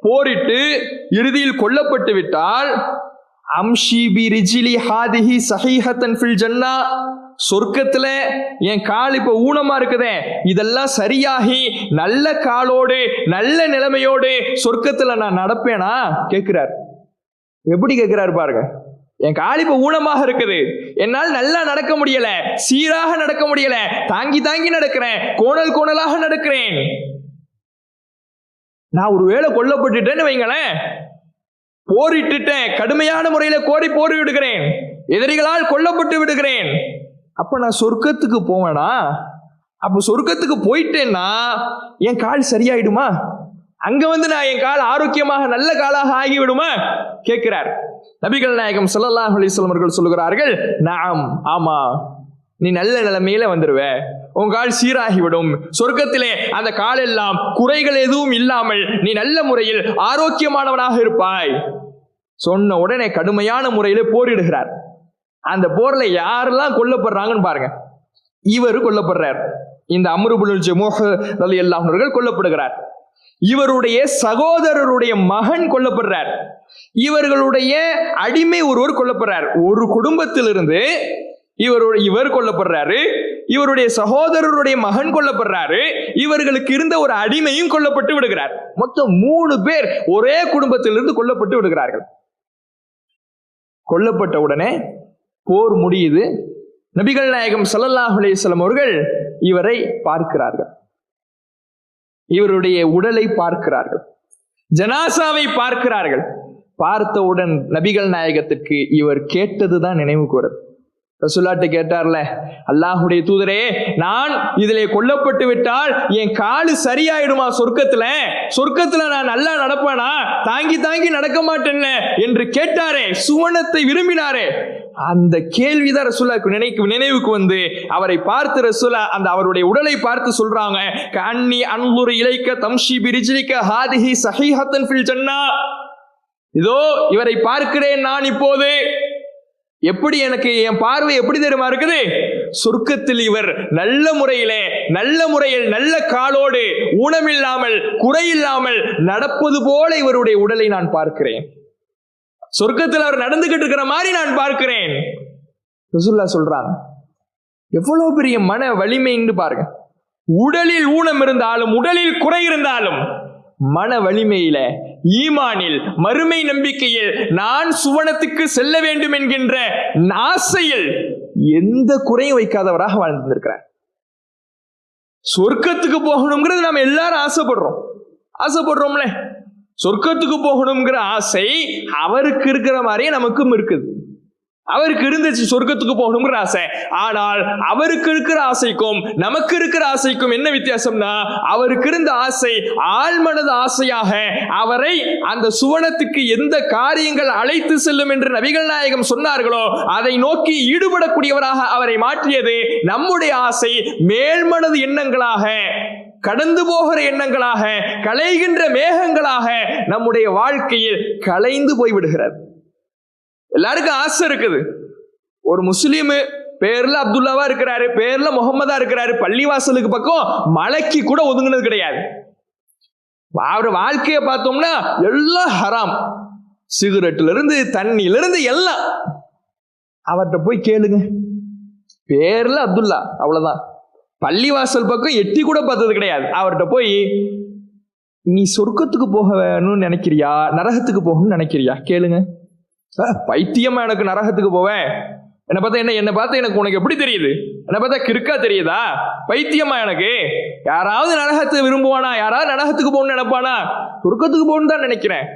போரிட்டு இறுதியில் கொல்லப்பட்டு விட்டால் அம்ஷி பி ரிஜிலி ஹாதிஹி ஸஹீஹத்தன் ஃபில் ஜன்னா, சொர்க்கத்துல என் கால் இப்ப ஊனமா இருக்குதே, இதெல்லாம் சரியாகி நல்ல காலோடு நல்ல நிலைமையோடு சொர்க்கத்துல நான் நடப்பேனா கேட்கிறார். எப்படி கேட்கிறாரு பாருங்க. என் கால் இப்ப ஊனமாக இருக்குது, என்னால் நல்லா நடக்க முடியல, சீராக நடக்க முடியல, தாங்கி தாங்கி நடக்கிறேன், கோணல் கோணலாக நடக்கிறேன். நான் ஒருவேளை கொல்லப்பட்டுட்டேன்னு வைங்களேன், போரிட்டுட்டேன், கடுமையான முறையில போரி விடுகிறேன், எதிரிகளால் கொல்லப்பட்டு விடுகிறேன், அப்ப நான் சொர்க்கத்துக்கு போவேனா? அப்ப சொர்க்கத்துக்கு போயிட்டேன்னா என் கால் சரியாயிடுமா? அங்க வந்து நான் என் கால் ஆரோக்கியமாக நல்ல காலாக ஆகிவிடுமா கேட்கிறார். நபிகள் நாயகம் ஸல்லல்லாஹு அலைஹி வஸல்லம் அவர்கள் சொல்லுகிறார்கள், நஅம், ஆமா, நீ நல்ல நிலைமையில வந்துருவ, உன் கால் சீராகிவிடும், சொர்க்கத்திலே அந்த கால் எல்லாம் குறைகள் எதுவும் இல்லாமல் நீ நல்ல முறையில் ஆரோக்கியமானவனாக இருப்பாய். சொன்ன உடனே கடுமையான முறையில போரிடுகிறார். அந்த போர்ல யாரெல்லாம் கொல்லப்படுறாங்கன்னு பாருங்க. இவர் கொல்லப்படுறார், இந்த அம்ர் இப்னுல் ஜமூஹ் ரலியல்லாஹு அன்ஹு அவர்கள் கொல்லப்படுகிறார். இவருடைய சகோதரருடைய மகன் கொல்லப்படுறார். இவர்களுடைய அடிமை ஒருவர் கொல்லப்படுறார். ஒரு குடும்பத்திலிருந்து இவர் கொல்லப்படுறாரு, இவருடைய சகோதரருடைய மகன் கொல்லப்படுறாரு, இவர்களுக்கு இருந்த ஒரு அடிமையும் கொல்லப்பட்டு விடுகிறார். மொத்தம் 3 பேர் ஒரே குடும்பத்திலிருந்து கொல்லப்பட்டு விடுகிறார்கள். கொல்லப்பட்ட உடனே போர் முடியுது. நபிகள் நாயகம் ஸல்லல்லாஹு அலைஹி வஸல்லம் அவர்கள் இவரை பார்க்கிறார்கள், இவருடைய உடலை பார்க்கிறார்கள், ஜனாசாவை பார்க்கிறார்கள். பார்த்தவுடன் நபிகள் நாயகத்திற்கு இவர் கேட்டதுதான் நினைவுக்கு வருது. ரசூலுல்லாஹ் கேட்டார்ல, அல்லாஹ்வுடைய தூதரே, நான் இதிலே கொல்லப்பட்டு விட்டால் என் காலு சரியாயிடுமா சொர்க்கத்துல நான் நல்லா நடப்பேனா? தாங்கி தாங்கி நடக்க மாட்டேன்ல என்று கேட்டாரே, சுவனத்தை விரும்பினாரே, அந்த கேள்விதான் ரசூலுல்லாஹ்வுக்கு நினைவுக்கு வந்து அவரை பார்த்து ரசூலுல்லாஹ் அந்த அவருடைய உடலை பார்த்து சொல்றாங்க, கன்னி அன்துரு இலைக்க தம்ஷி பிரிஜ்லிக ஹாதிஹி ஸஹீஹத்தன் ஃபில் ஜன்னா, இதோ இவரை பார்க்கிறேன் நான் இப்போது, எப்படி எனக்கு என் பார்வை எப்படி தெரியுமா இருக்குது? சொர்க்கத்தில் இவர் நல்ல முறையில் நல்ல காலோடு ஊனமில்லாமல் குறையில்லாமல் நடப்பது போல இவருடைய உடலை நான் பார்க்கிறேன். சொர்க்கத்தில் அவர் நடந்துகிட்டு இருக்கிற மாதிரி நான் பார்க்கிறேன். ரசூலுல்லாஹ் சொல்றாங்க, எவ்வளவு பெரிய மன வலிமைன்னு பாருங்க. உடலில் ஊனம் இருந்தாலும், உடலில் குறை இருந்தாலும், மன வலிமையில, ஈமானில், மறுமை நம்பிக்கையில், நான் சுவனத்துக்கு செல்ல வேண்டும் என்கின்ற ஆசையில் எந்த குறையும் வைக்காதவராக வாழ்ந்திருக்கிறார். சொர்க்கத்துக்கு போகணுங்கிறது நாம எல்லாரும் ஆசைப்படுறோம்ல. சொர்க்கத்துக்கு போகணுங்கிற ஆசை அவருக்கு இருக்கிற மாதிரியே நமக்கும் இருக்குது. அவருக்கு இருந்துச்சு சொர்க்கத்துக்கு போகணுங்கிற ஆசை. ஆனால் அவருக்கு இருக்கிற ஆசைக்கும் நமக்கு இருக்கிற ஆசைக்கும் என்ன வித்தியாசம்னா, அவருக்கு இருந்த ஆசை ஆழ்மனது ஆசையாக அவரை அந்த சுவனத்துக்கு எந்த காரியங்கள் அழைத்து செல்லும் என்று நபிகள் நாயகம் சொன்னார்களோ அதை நோக்கி ஈடுபடக்கூடியவராக அவரை மாற்றியது. நம்முடைய ஆசை மேல்மனது எண்ணங்களாக, கடந்து போகிற எண்ணங்களாக, களைகின்ற மேகங்களாக நம்முடைய வாழ்க்கையில் களைந்து போய்விடுகிறது. எல்லாருக்கும் ஆசை இருக்குது. ஒரு முஸ்லீம் பேர்ல அப்துல்லாவா இருக்கிறாரு, பேர்ல முகமதா இருக்கிறாரு, பள்ளிவாசலுக்கு பக்கம் மலைக்கு கூட ஒதுங்கினது கிடையாது. அவர் வாழ்க்கையை பார்த்தோம்னா எல்லாம் ஹராம், சிகரெட்ல இருந்து தண்ணியில இருந்து எல்லாம். அவர்கிட்ட போய் கேளுங்க, பேர்ல அப்துல்லா, அவ்வளவுதான். பள்ளிவாசல் பக்கம் எட்டி கூட பார்த்தது கிடையாது. அவர்கிட்ட போய், நீ சொர்க்கத்துக்கு போகணும்னு நினைக்கிறியா, நரகத்துக்கு போகணும்னு நினைக்கிறியா கேளுங்க. பைத்தியமா எனக்கு நரகத்துக்கு போவேன், என்னை பார்த்து எனக்கு உனக்கு எப்படி தெரியுது? என்னை பார்த்தா கிறுக்கா தெரியுதா? பைத்தியமா எனக்கு? யாராவது நரகத்தை விரும்புவானா? யாராவது நரகத்துக்கு போகணும்னு நினைப்பானா? சொர்க்கத்துக்கு போகணும்னு தான் நினைக்கிறேன்.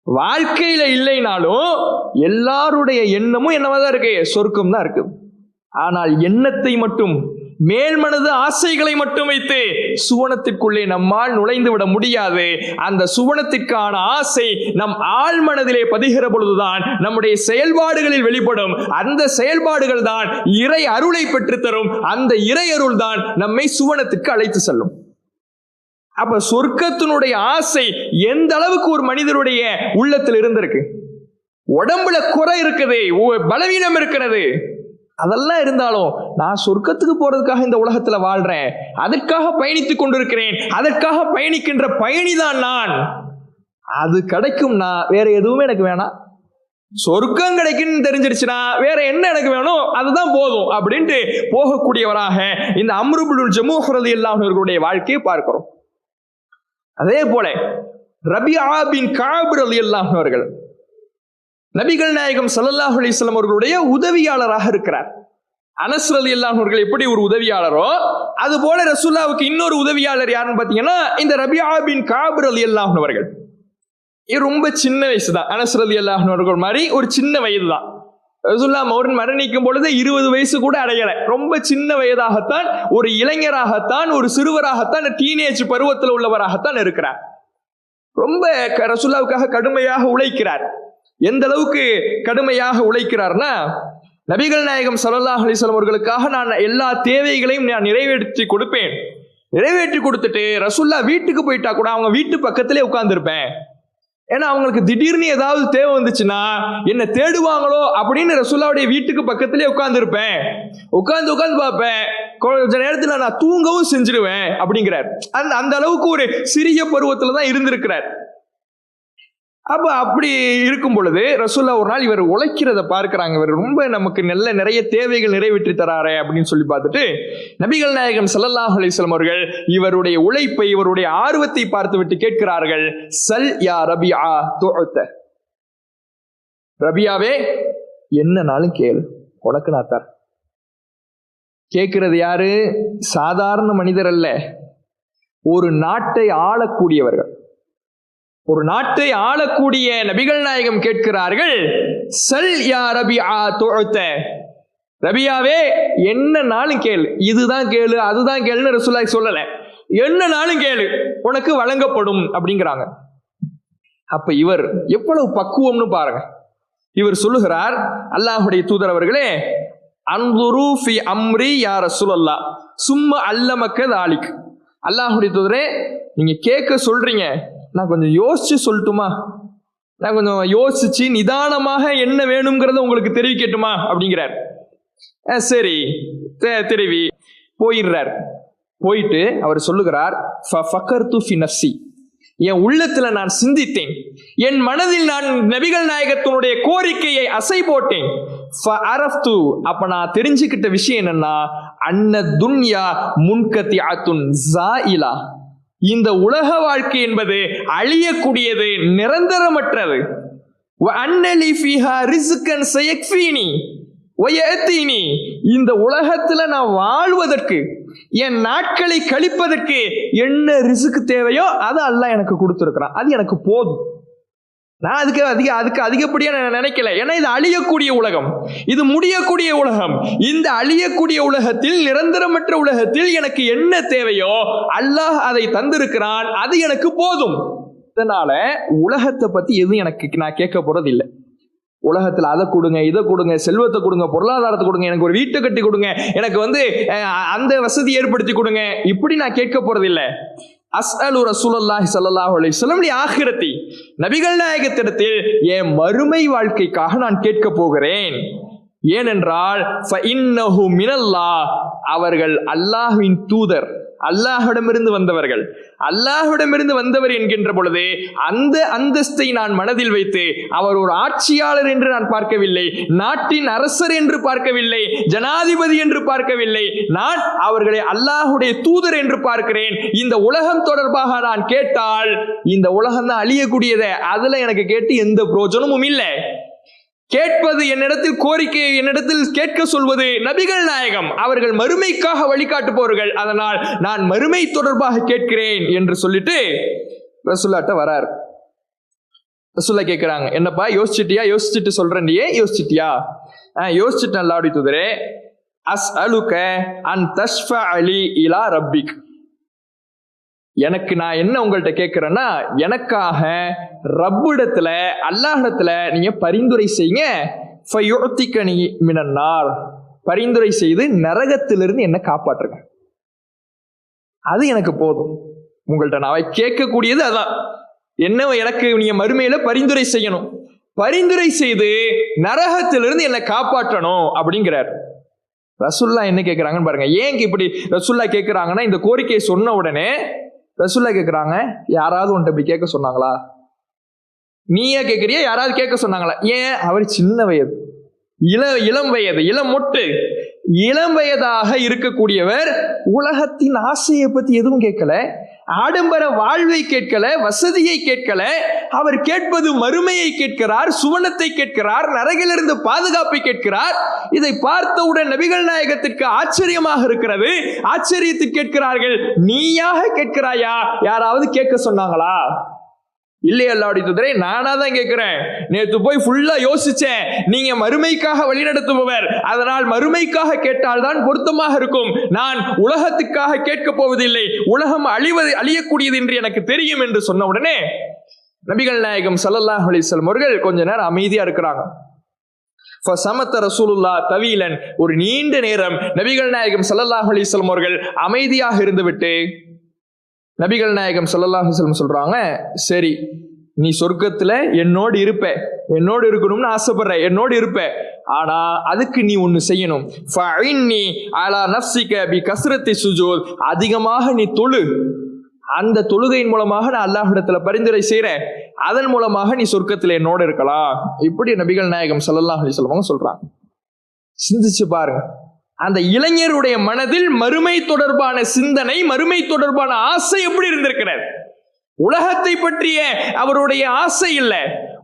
வாழ்க்கையில இல்லைனாலும் எல்லாருடைய எண்ணமும் என்னவாதான் இருக்கு? சொர்க்கம் தான் இருக்கு. ஆனால் எண்ணத்தை மட்டும் மேல்மனது ஆசைகளை மட்டும் வைத்து சுவனத்திற்குள்ளே நம்மால் நுழைந்து விட முடியாது. அந்த சுவனத்திற்கான ஆசை நம் ஆழ்மனதிலே பதிகிற பொழுதுதான் நம்முடைய செயல்பாடுகளில் வெளிப்படும். அந்த செயல்பாடுகள் தான் இறை அருளை பெற்றுத்தரும். அந்த இறை அருள் தான் நம்மை சுவனத்திற்கு அழைத்து செல்லும். அப்ப சொர்க்கத்தினுடைய ஆசை எந்த அளவுக்கு ஒரு மனிதனுடைய உள்ளத்தில் இருந்திருக்கு. உடம்புல குறை இருக்குது, பலவீனம் இருக்கிறது, அதெல்லாம் இருந்தாலும் நான் சொர்க்கத்துக்கு போறதுக்காக இந்த உலகத்துல வாழ்றேன், அதற்காக பயணித்துக் கொண்டிருக்கிறேன், அதற்காக பயணிக்கின்ற பயணிதான் நான். அது கிடைக்கும்னா வேற எதுவுமே எனக்கு வேணாம். சொர்க்கம் கிடைக்குன்னு தெரிஞ்சிருச்சுன்னா வேற என்ன எனக்கு வேணும், அதுதான் போதும் அப்படின்ட்டு போகக்கூடியவராக இந்த அம்ரு இப்னு ஜமூஹ் ரலியல்லாஹு அன்ஹு அவர்களுடைய வாழ்க்கையை பார்க்கிறோம். அதே போல ரபிஆ பின் கஅப் ரலியல்லாஹு அன்ஹு அவர்கள் நபிகள் நாயகம் ஸல்லல்லாஹு அலைஹி வஸல்லம் அவர்களுடைய உதவியாளராக இருக்கிறார். அனஸ் ரலியல்லாஹு அன்ஹு அவர்கள் எப்படி ஒரு உதவியாளரோ அது போல ரசூலுல்லாஹ்வுக்கு இன்னொரு உதவியாளர் யாருன்னு பாத்தீங்கன்னா இந்த ரபிஆ பின் கஅப் ரலியல்லாஹு அன்ஹு அவர்கள். இது ரொம்ப சின்ன வயசு தான். அனஸ் ரலியல்லாஹு அன்ஹு அவர்கள் மாதிரி ஒரு சின்ன வயது தான். ரசூலுல்லாஹ் அவர்கள் மரணிக்கும் பொழுது 20 வயசு கூட அடையல. ரொம்ப சின்ன வயதாகத்தான், ஒரு இளைஞராகத்தான், ஒரு சிறுவராகத்தான், டீனேஜ் பருவத்தில் உள்ளவராகத்தான் இருக்கிறார். ரொம்ப ரசூலுல்லாஹ்வுக்காக கடுமையாக உழைக்கிறார். எந்த அளவுக்கு கடுமையாக உழைக்கிறார்னா, நபிகள் நாயகம் ஸல்லல்லாஹு அலைஹி வஸல்லம் அவர்களுக்காக நான் எல்லா தேவைகளையும் நான் நிறைவேற்றி கொடுப்பேன். நிறைவேற்றி கொடுத்துட்டு ரசூலுல்லாஹ் வீட்டுக்கு போயிட்டா கூட அவங்க வீட்டு பக்கத்திலே உட்கார்ந்துருப்பேன். ஏன்னா அவங்களுக்கு திடீர்னு ஏதாவது தேவை வந்துச்சுன்னா என்ன தேடுவாங்களோ அப்படின்னு ரசூலுல்லாஹ்வுடைய வீட்டுக்கு பக்கத்திலே உட்கார்ந்துருப்பேன். உட்கார்ந்து பார்ப்பேன். கொஞ்ச நேரத்தில் நான் தூங்கவும் செஞ்சிருவேன் அப்படிங்கிறார். அந்த அளவுக்கு ஒரு சிறிய பருவத்தில் தான் இருந்திருக்கிறார். அப்ப அப்படி இருக்கும் பொழுது ரசூலுல்லாஹ் ஒரு நாள் இவர் உழைக்கிறத பார்க்கிறாங்க. இவர் ரொம்ப நமக்கு நிறைய தேவைகள் நிறைவேற்றி தராரே அப்படின்னு சொல்லி பார்த்துட்டு நபிகள் நாயகம் ஸல்லல்லாஹு அலைஹி வஸல்லம் அவர்கள் இவருடைய உழைப்பை, இவருடைய ஆர்வத்தை பார்த்து விட்டு கேட்கிறார்கள், சல் யா ரபிஆ துஅத. ரபியாவே என்னனாலும் கேளு, உனக்கு நான் தரேன். கேட்கிறது யாரு? சாதாரண மனிதர் அல்ல, ஒரு நாட்டை ஆளக்கூடியவர்கள். ஒரு நாட்டை ஆளக்கூடிய நபிகள் நாயகம் கேட்கிறார்கள், சல் யா ரபிஆ துஅத. ரபியாவே என்னனாலும் கேளு, இதுதான் கேளு அதுதான் கேளுன்னு ரசூலுல்லாஹ் சொல்லல, என்னனாலும் கேளு உனக்கு வழங்கப்படும் அப்படிங்கிறாங்க. அப்ப இவர் எவ்வளவு பக்குவம்னு பாருங்க. இவர் சொல்லுகிறார், அல்லாஹ்வுடைய தூதர் அவர்களே, அன்துரு ஃபி அம்ரி யா ரசூலல்லாஹ் சும்ம அல்லமக்க தாலிக். அல்லாஹ்வுடைய தூதரே, நீங்க கேட்க சொல்றீங்க, நான் கொஞ்சம் யோசிச்சு சொல்லட்டுமா? நான் கொஞ்சம் யோசிச்சு நிதானமாக என்ன வேணுங்கிறத உங்களுக்கு தெரிவிக்கட்டுமா அப்படிங்கிறார். சரி தெரிவி. போயிடுறார். போயிட்டு அவர் சொல்லுகிறார், ஃபஃபகர்து ஃபி நஃப்ஸி, என் உள்ளத்துல நான் சிந்தித்தேன், என் மனதில் நான் நபிகள் நாயகத்தினுடைய கோரிக்கையை அசை போட்டேன். ஃபஅரஃப்து, அப்ப நான் தெரிஞ்சுக்கிட்ட விஷயம் என்னன்னா, அன்ன துன்யா முன்கத்திஅத்துன் ஸாயிலா, இந்த உலக வாழ்க்கை என்பது அழியக்கூடியது, நிரந்தரமற்றது. வஅன்னலி ஃபீஹா ரிஸ்கன் சயக்ஃபீனி வயஅதீனி, இந்த உலகத்துல நான் வாழ்வதற்கு, என் நாட்களை கழிப்பதற்கு என்ன ரிஸ்க் தேவையோ அது அல்லாஹ் எனக்கு கொடுத்திருக்கிறான், அது எனக்கு போதும். நான் அதுக்கு அதிகப்படியா நான் நினைக்கல. ஏன்னா இது அழியக்கூடிய உலகம், இது முடியக்கூடிய உலகம். இந்த அழியக்கூடிய உலகத்தில், நிரந்தரமற்ற உலகத்தில் எனக்கு என்ன தேவையோ அல்லாஹ் அதை தந்திருக்கிறான், அது எனக்கு போதும். இதனால உலகத்தை பத்தி எதுவும் நான் கேட்க போறது இல்லை. உலகத்துல அதை கொடுங்க, இதை கொடுங்க, செல்வத்தை கொடுங்க, பொருளாதாரத்தை கொடுங்க, எனக்கு ஒரு வீட்டை கட்டி கொடுங்க, எனக்கு அந்த வசதி ஏற்படுத்தி கொடுங்க, இப்படி நான் கேட்க போறது இல்லை. அஸ்அலு ரசூலுல்லாஹி ஸல்லல்லாஹு அலைஹி வஸல்லம் லி ஆখিরাতি, நபிகள் நாயகத்திடத்தில் என் மறுமை வாழ்க்கைக்காக நான் கேட்க போகிறேன். ஏனென்றால் ஃபஇன்னஹு மினல்லாஹ், அவர்கள் அல்லாஹ்வின் தூதர், அல்லாஹ்விடமிருந்து வந்தவர்கள். அல்லாஹ்விடமிருந்து வந்தவர் என்கின்ற பொழுது அந்த அந்தஸ்தை நான் மனதில் வைத்து, அவர் ஒரு ஆட்சியாளர் என்று நான் பார்க்கவில்லை, நாட்டின் அரசர் என்று பார்க்கவில்லை, ஜனாதிபதி என்று பார்க்கவில்லை, நான் அவர்களை அல்லாஹ்வுடைய தூதர் என்று பார்க்கிறேன். இந்த உலகம் தொடர்பாக நான் கேட்டால், இந்த உலகம் தான் அழியக்கூடியது, அதுல எனக்கு கேட்டு எந்த பிரயோஜனமும் இல்லை. கேட்பது என்னிடத்தில், கோரிக்கையை என்னிடத்தில் கேட்க சொல்வது நபிகள் நாயகம், அவர்கள் மறுமைக்காக வழிகாட்டுபவர்கள், அதனால் நான் மறுமை தொடர்பாக கேட்கிறேன் என்று சொல்லிட்டு ரசூலுல்லாஹ்ட்ட வரார். ரசூலுல்லாஹ் கேட்கிறாங்க, என்னப்பா யோசிச்சிட்டியா? யோசிச்சுட்டு சொல்றேன், யோசிச்சிட்டியா? யோசிச்சுட்டு அல்லாஹ்வுடைய தூதரே, அஸ்அலுக அன் தஷ்ஃபஅலி இலா ரப்பிக். எனக்கு நான் என்ன உங்கள்கிட்ட கேட்கிறேன்னா, எனக்காக ரப்பிடத்துல அல்லாஹ்விடத்துல நீங்க பரிந்துரை செய்யுங்க. ஃபயுஅத்திகனி மினன் நார், பரிந்துரை செய்து நரகத்திலிருந்து என்ன காப்பாற்றுங்க. அது எனக்கு போதும். உங்கள்கிட்ட நான் கேட்கக்கூடியது அதான். என்ன எனக்கு நீங்க மறுமையில பரிந்துரை செய்யணும், பரிந்துரை செய்து நரகத்திலிருந்து என்னை காப்பாற்றணும் அப்படிங்கிறார். ரசூல்லா என்ன கேட்கிறாங்கன்னு பாருங்க. ஏன் இப்படி ரசூல்லா கேட்கிறாங்கன்னா, இந்த கோரிக்கையை சொன்ன உடனே ரசூல்லா கேட்கிறாங்க, யாராவது உன்ட்ட இப்படி கேட்க சொன்னாங்களா? நீயே கேட்கறியா? யாராவது கேட்க சொன்னாங்களா? ஏன்? அவர் சின்ன வயது, இளம் வயது, இளம் மொட்டு, இளம் வயதாக இருக்கக்கூடியவர் உலகத்தின் ஆசையை பத்தி எதுவும் கேட்கல, ஆடம்பர வாழ்வை கேட்கல, வசதியை கேட்கல. அவர் கேட்பது மறுமையை கேட்கிறார், சுவனத்தை கேட்கிறார், நரகிலிருந்து பாதுகாப்பை கேட்கிறார். இதை பார்த்தவுடன் நபிகள் நாயகத்திற்கு ஆச்சரியமாக இருக்கிறது. ஆச்சரியத்தில் கேட்கிறார்கள், நீயாக கேட்கிறாயா? யாராவது கேட்க சொன்னாங்களா? இல்லையா அல்லாஹ்வுடைய தூதரே, நானா தான் கேட்கிறேன். நேற்று போய் ஃபுல்லா யோசிச்சேன். நீங்க மறுமைக்காக வழிநடத்துபவர், அதனால் மறுமைக்காக கேட்டால் தான் பொருத்தமாக இருக்கும். நான் உலகத்துக்காக கேட்க போவதில்லை, உலகம் அழியக்கூடியது என்று எனக்கு தெரியும் என்று சொன்ன உடனே நபிகள் நாயகம் ஸல்லல்லாஹு அலைஹி வஸல்லம் அவர்கள் கொஞ்ச நேரம் அமைதியா இருக்கிறாங்க. ஃபஸமத ரசூலுல்லாஹ் தவீலன், ஒரு நீண்ட நேரம் நபிகள் நாயகம் ஸல்லல்லாஹு அலைஹி வஸல்லம் அவர்கள் அமைதியாக இருந்துவிட்டு நபிகள் நாயகம் ஸல்லல்லாஹு அலைஹி வஸல்லம் சொல்றாங்க, சரி, நீ சொர்க்கத்துல என்னோடு இருப்ப, என்னோடு இருக்கணும்னு ஆசைப்படுற, என்னோடு இருப்ப. ஆனா அதுக்கு நீ ஒண்ணு செய்யணும். ஃபஇன்னி அலா நஃப்ஸிக பி கஸ்ரத்தி சுஜூத், அதிகமாக நீ தொழு. அந்த தொழுகையின் மூலமாக நான் அல்லாஹ்விடத்துல பரிந்துரை செய்றேன், அதன் மூலமாக நீ சொர்க்கத்துல என்னோட இருக்கலாம். இப்படி நபிகள் நாயகம் ஸல்லல்லாஹு அலைஹி வஸல்லம் சொல்றாங்க. சிந்திச்சு பாருங்க, அந்த இளைஞருடைய மனதில் மறுமை தொடர்பான சிந்தனை, மறுமை தொடர்பான ஆசை எப்படி இருந்திருக்கிறது. உலகத்தை பற்றிய அவருடைய ஆசை இல்லை,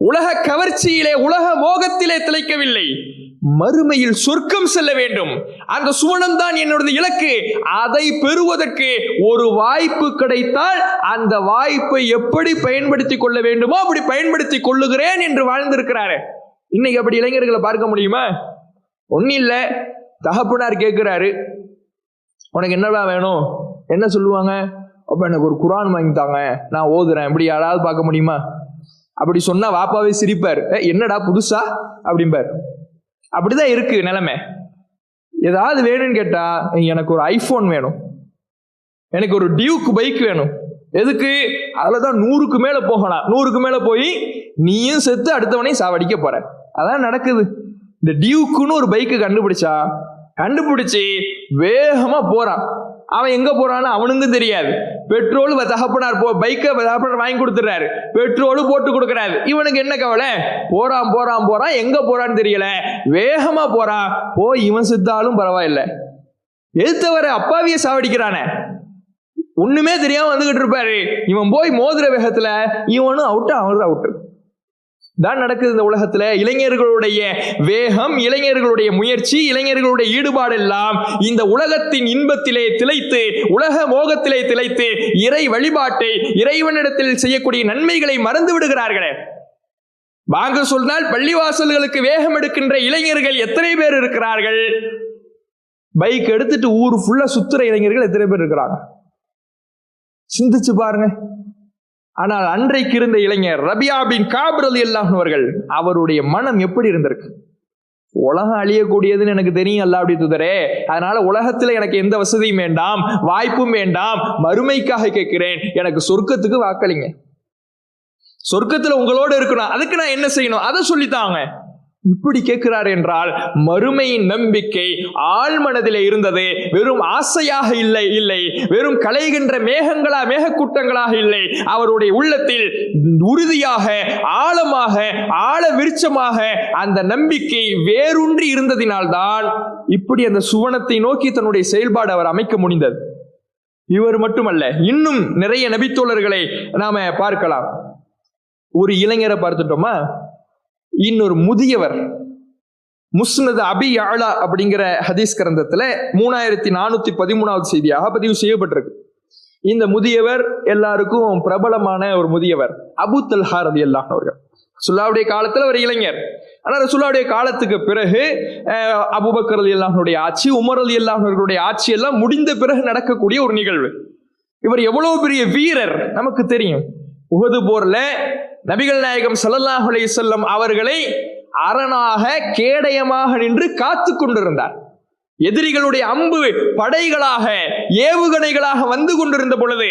உலக கவர்ச்சியிலே, உலக மோகத்திலே திளைக்கவில்லை. மறுமையில் சொர்க்கம் செல்ல வேண்டும், அந்த சுவனம் தான் என்னுடைய இலக்கு. அதை பெறுவதற்கு ஒரு வாய்ப்பு கிடைத்தால் அந்த வாய்ப்பை எப்படி பயன்படுத்திக் கொள்ள வேண்டுமோ அப்படி பயன்படுத்திக் கொள்ளுகிறேன் என்று வாழ்ந்திருக்கிறாரு. இன்னைக்கு அப்படி இளைஞர்களை பார்க்க முடியுமா? ஒன்னும் இல்ல, தகப்பனார் கேட்கிறாரு, உனக்கு என்னடா வேணும்? என்ன சொல்லுவாங்க? அப்ப எனக்கு ஒரு குர்ஆன் வாங்கித்தாங்க, நான் ஓதுறேன். இப்படி யாராவது பார்க்க முடியுமா? அப்படி சொன்னா வாப்பாவே சிரிப்பார், என்னடா புதுசா அப்படிம்பார். அப்படிதான் இருக்கு நிலைமை. ஏதாவது வேணும்னு கேட்டா, எனக்கு ஒரு ஐபோன் வேணும், எனக்கு ஒரு டியூக் பைக் வேணும். எதுக்கு? அதுலதான் 100க்கு மேல போகலாம். 100க்கு மேல போய் நீயும் செத்து அடுத்தவனையும் சாவடிக்க போற. அதான் நடக்குது. இந்த டியூக்குன்னு ஒரு பைக்கு கண்டுபிடிச்சு வேகமா போறான். அவன் எங்க போறான்னு அவனுக்கும் தெரியாது. பெட்ரோல் தகப்பனார் பைக்கை தகப்பனார் வாங்கி கொடுத்துறாரு, பெட்ரோலு போட்டு கொடுக்கறாரு. இவனுக்கு என்ன கவலை? போறான், எங்க போறான்னு தெரியல, வேகமா போறான். போய் இவன் செத்தாலும் பரவாயில்ல, எதிர்த்தவரை அப்பாவிய சாவடிக்கிறானே, ஒண்ணுமே தெரியாம வந்துகிட்டு இருப்பாரு. இவன் போய் மோதிர வேகத்துல இவனும் அவுட்டு, அவனும் அவுட்டு தான் நடக்குது இந்த உலகத்துல. இளைஞர்களுடைய வேகம், இளைஞர்களுடைய முயற்சி, இளைஞர்களுடைய ஈடுபாடு எல்லாம் இந்த உலகத்தின் இன்பத்திலே திளைத்து, உலக மோகத்திலே திளைத்து, இறை வழிபாட்டை, இறைவனிடத்தில் செய்யக்கூடிய நன்மைகளை மறந்து விடுகிறார்களே. வாங்க சொன்னால் பள்ளிவாசல்களுக்கு வேகம் எடுக்கின்ற இளைஞர்கள் எத்தனை பேர் இருக்கிறார்கள்? பைக் எடுத்துட்டு ஊர் ஃபுல்லா சுத்துற இளைஞர்கள் எத்தனை பேர் இருக்கிறாங்க? சிந்திச்சு பாருங்க. ஆனால் அன்றைக்கு இருந்த இளைஞர் ரபியா பின் காப் ரலியல்லாஹு அவர்கள், அவருடைய மனம் எப்படி இருந்திருக்கு? உலகம் அழியக்கூடியதுன்னு எனக்கு தெரியும் அல்லாஹ்வுடைய தூதரே, அதனால உலகத்துல எனக்கு எந்த வசதியும் வேண்டாம், வாய்ப்பும் வேண்டாம், மறுமைக்காக கேட்கிறேன், எனக்கு சொர்க்கத்துக்கு வாக்களிங்க, சொர்க்கத்துல உங்களோட இருக்கணும், அதுக்கு நான் என்ன செய்யணும் அதை சொல்லித்தாங்க. இப்படி கேட்கிறார் என்றால் மறுமையின் நம்பிக்கை ஆழ் மனதிலே இருந்தது. வெறும் ஆசையாக இல்லை, வெறும் கலைகின்ற மேகக்கூட்டங்களாக இல்லை. அவருடைய உள்ளத்தில் உறுதியாக, ஆழமாக, ஆழ விருட்சமாக அந்த நம்பிக்கை வேரூன்றி இருந்ததினால்தான் இப்படி அந்த சுவனத்தை நோக்கி தன்னுடைய செயல்பாடு அவர் அமைக்க முடிந்தது. இவர் மட்டுமல்ல, இன்னும் நிறைய நபித்தோழர்களை நாம பார்க்கலாம். ஒரு இளைஞரை பார்த்துட்டோமா, இன்னொரு முதியவர், முஸ்னத் அபி யஅலா அப்படிங்கிற ஹதீஸ் கிரந்தத்துல 3413வது செய்தியாக பதிவு செய்யப்பட்டிருக்கு. இந்த முதியவர் எல்லாருக்கும் பிரபலமான ஒரு முதியவர், அபூ தல்ஹா ரலியல்லாஹு அவர்கள். ரசூலுல்லாஹ்வுடைய காலத்துல ஒரு இளைஞர், ஆனால் ரசூலுல்லாஹ்வுடைய காலத்துக்கு பிறகு அபூபக்கர் ரலியல்லாஹு அன்ஹுடைய ஆட்சி, உமர் ரலியல்லாஹு அன்ஹுடைய ஆட்சி எல்லாம் முடிந்த பிறகு நடக்கக்கூடிய ஒரு நிகழ்வு. இவர் எவ்வளவு பெரிய வீரர் நமக்கு தெரியும். உஹது போர்ல நபிகள் நாயகம் ஸல்லல்லாஹு அலைஹி வஸல்லம் அவர்களை அரணாக கேடயமாக நின்று காத்து கொண்டிருந்தார். எதிரிகளுடைய அம்பு படைகளாக ஏவுகணைகளாக வந்து கொண்டிருந்த பொழுது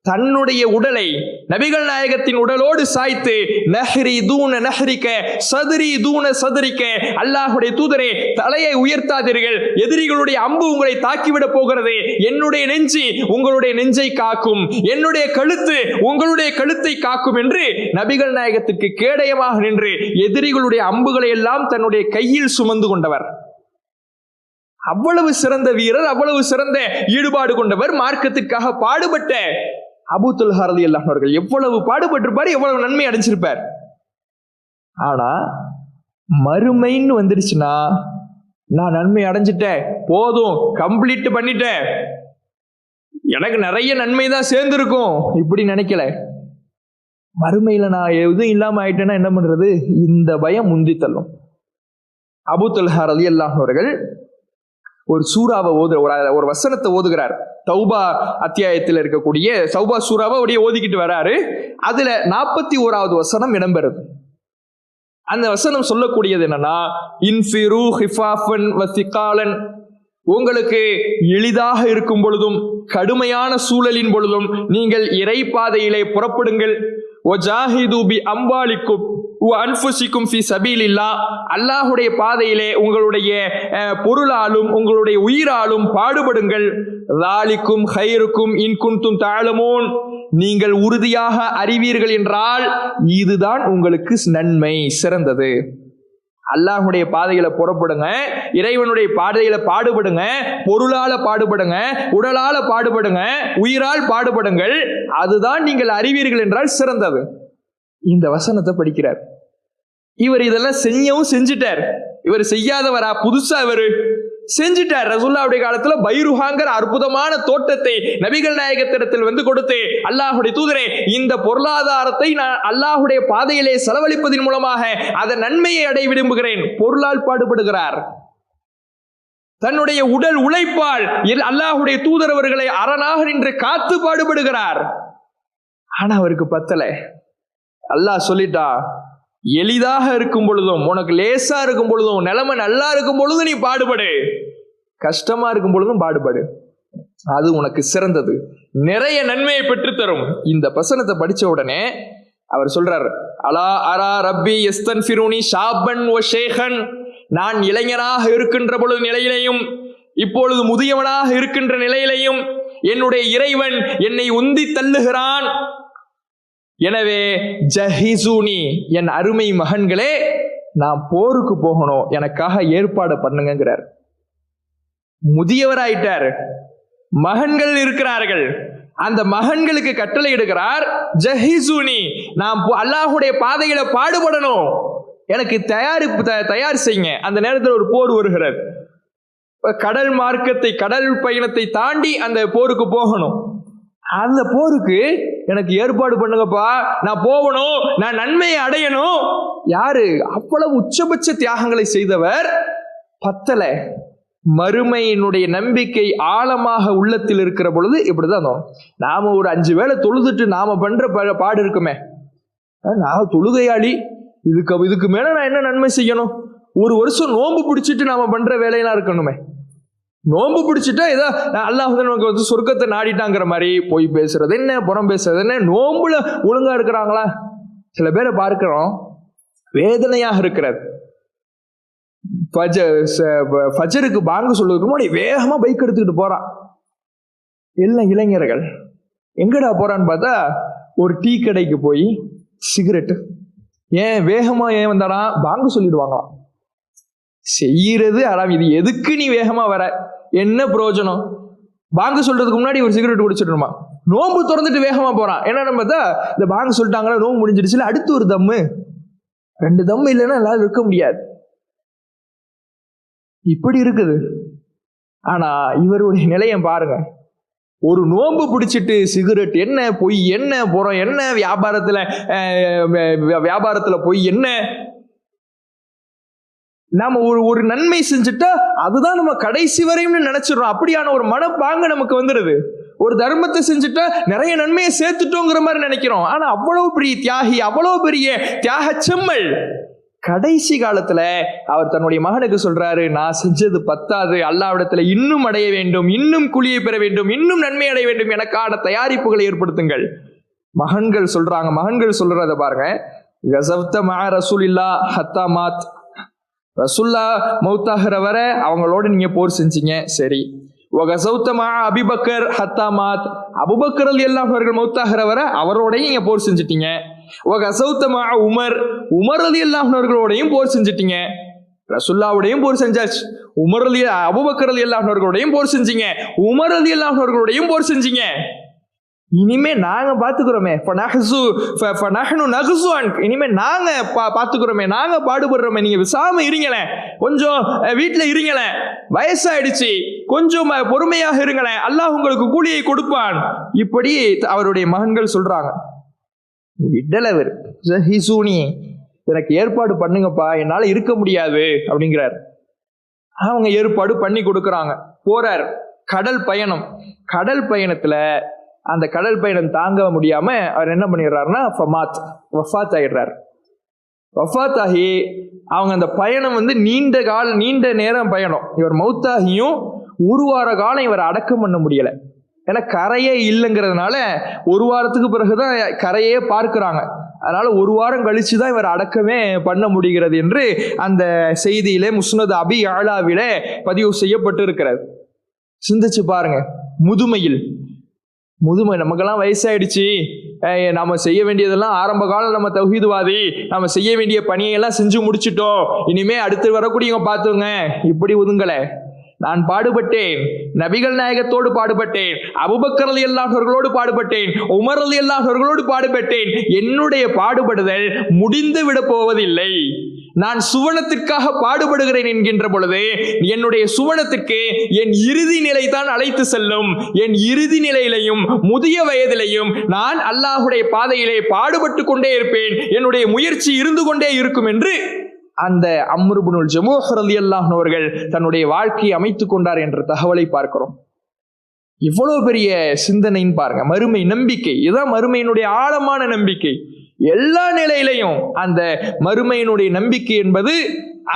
தன்னுடைய உடலை நபிகள் நாயகத்தின் உடலோடு சாய்த்து நஹ்ரி தூன நஹ்ரிக்க சதுரி தூன சதுரிக்க, அல்லாஹ்வுடைய தூதரே தலையை உயர்த்தாதீர்கள், எதிரிகளுடைய அம்பு உங்களை தாக்கிவிட போகிறது, என்னுடைய நெஞ்சு உங்களுடைய நெஞ்சை காக்கும், என்னுடைய கழுத்து உங்களுடைய கழுத்தை காக்கும் என்று நபிகள் நாயகத்திற்கு கேடயமாக நின்று எதிரிகளுடைய அம்புகளை எல்லாம் தன்னுடைய கையில் சுமந்து கொண்டவர். அவ்வளவு சிறந்த வீரர், அவ்வளவு சிறந்த ஈடுபாடு கொண்டவர், மார்க்கத்திற்காக பாடுபட்ட அபூ துல்ஹா ரலியல்லாஹு அன்ஹு அவர்கள் எவ்வளவு பாடுபட்டிருப்பார், எவ்வளவு நன்மை அடைஞ்சிருப்பார். ஆனா மறுமைன்னு வந்துருச்சுன்னா நான் நன்மை அடைஞ்சிட்டேன், போதும், கம்ப்ளீட் பண்ணிட்டேன், எனக்கு நிறைய நன்மை தான் சேர்ந்திருக்கும், இப்படி நினைக்கல. மறுமையில நான் எதுவும் இல்லாம ஆயிட்டேன்னா என்ன பண்றது, இந்த பயம் முந்தி தள்ளும். அபூ துல்ஹா ரலியல்லாஹு அன்ஹு அவர்கள் ஒரு சூறாவை ஒரு வசனத்தை ஓதுகிறார். தௌபா அத்தியாயத்தில் இருக்கக்கூடிய தௌபா சூறாவை அப்படியே ஓதிக்கிட்டு வராரு. அதுல 41வது வசனம் இடம்பெறுது. அந்த வசனம் சொல்லக்கூடியது என்னன்னா, இன்ஃபிரு ஹிஃபாஃபன் வசிகாலன், உங்களுக்கு எளிதாக இருக்கும் பொழுதும் கடுமையான சூழலின் பொழுதும் நீங்கள் இறைப்பாதையிலே புறப்படுங்கள். வஜாஹிது பி அம்வாலிக்கும் வ அன்ஃபுசிக்கும் ஃபீ சபீலில்லாஹ், அல்லாஹ்வுடைய பாதையிலே உங்களுடைய பொருளாலும் உங்களுடைய உயிராலும் பாடுபடுங்கள். ஸாலிக்கும் கைருக்கும் இன் குன்தும் தஅலமூன், நீங்கள் உறுதியாக அறிவீர்கள் என்றால் இதுதான் உங்களுக்கு நன்மை, சிறந்தது. அல்லாஹ்வுடைய பாதையில புறப்படுங்க, இறைவனுடைய பாதையில பாடுபடுங்க, பொருளால பாடுபடுங்க, உடலால பாடுபடுங்க, உயிரால் பாடுபடுங்கள், அதுதான் நீங்கள் அறிவீர்கள் என்றால் சிறந்தது. இந்த வசனத்தை படிக்கிறார். இவர் இதெல்லாம் செஞ்சுட்டார். இவர் செய்யாதவரா? புதுசா இவர் செஞ்சுட்டார். ரசூலுல்லாஹ்வுடைய காலத்துல பைருஹாங்கிற அற்புதமான தோட்டத்தை நபிகள் நாயகத்திடத்தில் வந்து கொடுத்து, அல்லாஹ்வுடைய தூதரே, இந்த பொருளாதாரத்தை நான் அல்லாஹ்வுடைய பாதையிலே செலவழிப்பதன் மூலமாக அதன் நன்மையை அடைய விரும்புகிறேன். பொருளால் பாடுபடுகிறார். தன்னுடைய உடல் உழைப்பால் அல்லாஹ்வுடைய தூதர் அவர்களை அரணாக நின்று காத்து பாடுபடுகிறார். ஆனா அவருக்கு பத்தல. அல்லாஹ் சொல்லிட்டா, எளிதாக இருக்கும் பொழுதும், உனக்கு லேசா இருக்கும் பொழுதும், நிலைமை நல்லா இருக்கும் பொழுதும் நீ பாடுபடு, கஷ்டமா இருக்கும் பொழுதும் பாடுபடு, அது உனக்கு சிறந்தது, நிறைய நன்மையை பெற்றுத்தரும். இந்த வசனத்தை படிச்ச உடனே அவர் சொல்றார், அலா அரா ரப்பி யஸ்தன்ஃபிருனி ஷாபன் வ ஷேகன், நான் இளைஞனாக இருக்கின்ற பொழுது நிலையிலையும் இப்பொழுது முதியவனாக இருக்கின்ற நிலையிலையும் என்னுடைய இறைவன் என்னை உந்தி தள்ளுகிறான். எனவே ஜஹிசூனி, என் அருமை மகன்களே, நான் போருக்கு போகணும், எனக்காக ஏற்பாடு பண்ணுங்கிறார். முதியவராயிட்டார், மகன்கள் இருக்கிறார்கள், அந்த மகன்களுக்கு கட்டளை இடுகிறார், ஜஹிசூனி, நான் அல்லாஹ்வுடைய பாதையில பாடுபடணும், எனக்கு தயார் செய்யுங்க. அந்த நேரத்தில் ஒரு போர் வருகிறார். கடல் மார்க்கத்தை, கடல் பயணத்தை தாண்டி அந்த போருக்கு போகணும். அந்த போருக்கு எனக்கு ஏற்பாடு பண்ணுங்கப்பா, நான் போகணும், நான் நன்மையை அடையணும். யாரு? அவ்வளவு உச்சபட்ச தியாகங்களை செய்தவர். பத்தல. மறுமையினுடைய நம்பிக்கை ஆழமாக உள்ளத்தில் இருக்கிற பொழுது இப்படிதான். நாம ஒரு 5 வேளை தொழுதுட்டு நாம பண்ற பாடு இருக்குமே, நான் தொழுகையாளி, இதுக்கு மேல நான் என்ன நன்மை செய்யணும்? ஒரு வருஷம் நோன்பு பிடிச்சிட்டு நாம பண்ற வேலையெல்லாம் இருக்கணுமே. நோன்பு பிடிச்சிட்டா ஏதோ அல்லாஹ் நமக்கு வந்து சொர்க்கத்தை நாடிட்டாங்கிற மாதிரி போய் பேசுறது என்ன, புறம் பேசுறது என்ன? நோன்புல ஒழுங்கா இருக்கிறாங்களா? சில பேரை பார்க்கிறோம், வேதனையாக இருக்கிறது. ஃபஜருக்கு பாங்கு சொல்றதுக்கு முன்னாடி வேகமா பைக் எடுத்துக்கிட்டு போறான். எல்லாம் இளைஞர்கள். எங்கடா போறான்னு பார்த்தா ஒரு டீ கடைக்கு போய் சிகரெட்டு. ஏன் வேகமா ஏன் வந்தானா? பாங்கு சொல்லிடுவாங்களாம். செய்யறது அறாம். இது எதுக்கு நீ வேகமா வர? என்ன பிரயோஜனம்? பாங்கு சொல்றதுக்கு முன்னாடி ஒரு சிகரெட் குடிச்சிடணுமா? நோம்பு திறந்துட்டு வேகமா போறான். என்ன பார்த்தா இந்த பாங்கு சொல்லிட்டாங்களா, நோம்பு முடிஞ்சிடுச்சுல, அடுத்து ஒரு தம்மு, 2 தம்மு இல்லைன்னா எல்லாரும் இருக்க முடியாது. இப்படி இருக்குது. ஆனா இவருடைய நிலையம் பாருங்க. ஒரு நோம்பு பிடிச்சிட்டு சிகரெட் என்ன, பொய் என்ன, புறம் என்ன, வியாபாரத்துல பொய் என்ன, நாம ஒரு நன்மை செஞ்சுட்டா அதுதான் நம்ம கடைசி வரையும் நினைச்சிடறோம். அப்படியான ஒரு மனப்பாங்க நமக்கு வந்துடுது. ஒரு தர்மத்தை செஞ்சுட்டா நிறைய நன்மையை சேர்த்துட்டோங்கிற மாதிரி நினைக்கிறோம். ஆனா அவ்வளவு பெரிய தியாகி, அவ்வளவு பெரிய தியாக செம்மல். கடைசி காலத்துல அவர் தன்னுடைய மகனுக்கு சொல்றாரு, நான் செஞ்சது பத்தாது, அல்லாஹ்விடத்துல இன்னும் அடைய வேண்டும், இன்னும் குழியை பெற வேண்டும், இன்னும் நன்மை அடைய வேண்டும், எனக்கான தயாரிப்புகளை ஏற்படுத்துங்கள். மகன்கள் சொல்றத பாருங்க. கஸவ்த மஅ ரசூலில்லா ஹத்தா மாத், ரசூல்லா மௌத்தாகிற வரை அவங்களோட நீங்க போர் செஞ்சீங்க, சரி. வகஸவ்த மஅ அபூபக்கர் ஹத்தா மாத், அபூபக்கர் ரலியல்லாஹு அவர்கள் மௌத்தாகிற வரை அவரோடையும் நீங்க போர் செஞ்சிட்டீங்க. வகஸவ்த மஅ உமர், உமர் ரலியல்லாஹு அவர்களோடையும் போர் செஞ்சிட்டீங்க. ரசூலுல்லாஹ்வோடையும் போர் செஞ்சாச்சு, அபூபக்கர் ரலியல்லாஹு அவர்களோடையும் போர் செஞ்சீங்க, உமர் ரலியல்லாஹு அவர்களோடையும் போர் செஞ்சீங்க. இனிமே நாங்க பாத்துக்கிறோமே, இனிமே நாங்க பாத்துக்கிறோமே, நாங்க பாடுபடுறோமே, நீங்க விசாம இருங்களேன், கொஞ்சம் வீட்டுல இருங்களேன், வயசாயிடுச்சு, கொஞ்சம் பொறுமையாக இருங்களேன், அல்லாஹ் உங்களுக்கு கூலியை கொடுப்பான். இப்படி அவருடைய மகன்கள் சொல்றாங்க. விடலவர் எனக்கு ஏற்பாடு பண்ணுங்கப்பா, என்னால இருக்க முடியாது அப்படிங்கிறார். அவங்க ஏற்பாடு பண்ணி கொடுக்கறாங்க. போறார். கடல் பயணத்துல அந்த கடல் பயணம் தாங்க முடியாம அவர் என்ன பண்ணிடுறாருன்னா வஃபாத் ஆயிடுறாரு. வஃபாத் ஆகி அவங்க அந்த பயணம் நீண்ட நேரம் பயணம். இவர் மௌத்தாகியும் ஒரு வார காலம் இவர் அடக்கம் பண்ண முடியல. ஏன்னா கரையே இல்லைங்கிறதுனால ஒரு வாரத்துக்கு பிறகுதான் கரையே பார்க்கிறாங்க. அதனால ஒரு வாரம் கழிச்சுதான் இவர் அடக்கமே பண்ண முடிகிறது என்று அந்த செய்தியிலே முஸ்னத் அபி அலாவிலே பதிவு செய்யப்பட்டு இருக்கிறது. சிந்திச்சு பாருங்க. முதுமை நமக்கெல்லாம் வயசாயிடுச்சு, நாம செய்ய வேண்டியதெல்லாம் ஆரம்ப காலம் நம்ம தௌஹீத்வாதி, நம்ம செய்ய வேண்டிய பணியெல்லாம் செஞ்சு முடிச்சிட்டோம், இனிமே அடுத்து வரக்கூடியவங்க பார்த்துங்க, இப்படி ஒதுங்கலை. நான் பாடுபட்டேன், நபிகள் நாயகத்தோடு பாடுபட்டேன், அபூபக்கர் ரலியல்லாஹு அவர்களோடு பாடுபட்டேன், உமர் ரலியல்லாஹு அவர்களோடு பாடுபட்டேன். என்னுடைய பாடுபடுதல் முடிந்து விட போவதில்லை. நான் சுவனத்திற்காக பாடுபடுகிறேன் என்கின்ற பொழுது என்னுடைய சுவனத்திற்கு என் இறுதி நிலை தான் அழைத்து செல்லும். என் இறுதி நிலையிலையும் முதிய வயதிலையும் நான் அல்லாஹுடைய பாதையிலே பாடுபட்டு கொண்டே இருப்பேன், என்னுடைய முயற்சி இருந்து கொண்டே இருக்கும் என்று அந்த அம்ர் இப்னுல் ஜமூஹ் ரலியல்லாஹு அவர்கள் தன்னுடைய வாழ்க்கையை அமைத்துக் கொண்டார் என்ற தகவலை பார்க்கிறோம். இவ்வளவு பெரிய சிந்தனைன்னு பாருங்க. மறுமை நம்பிக்கை, இதுதான் மறுமையினுடைய ஆழமான நம்பிக்கை. எல்லா நிலையிலையும் அந்த மறுமையினுடைய நம்பிக்கை என்பது,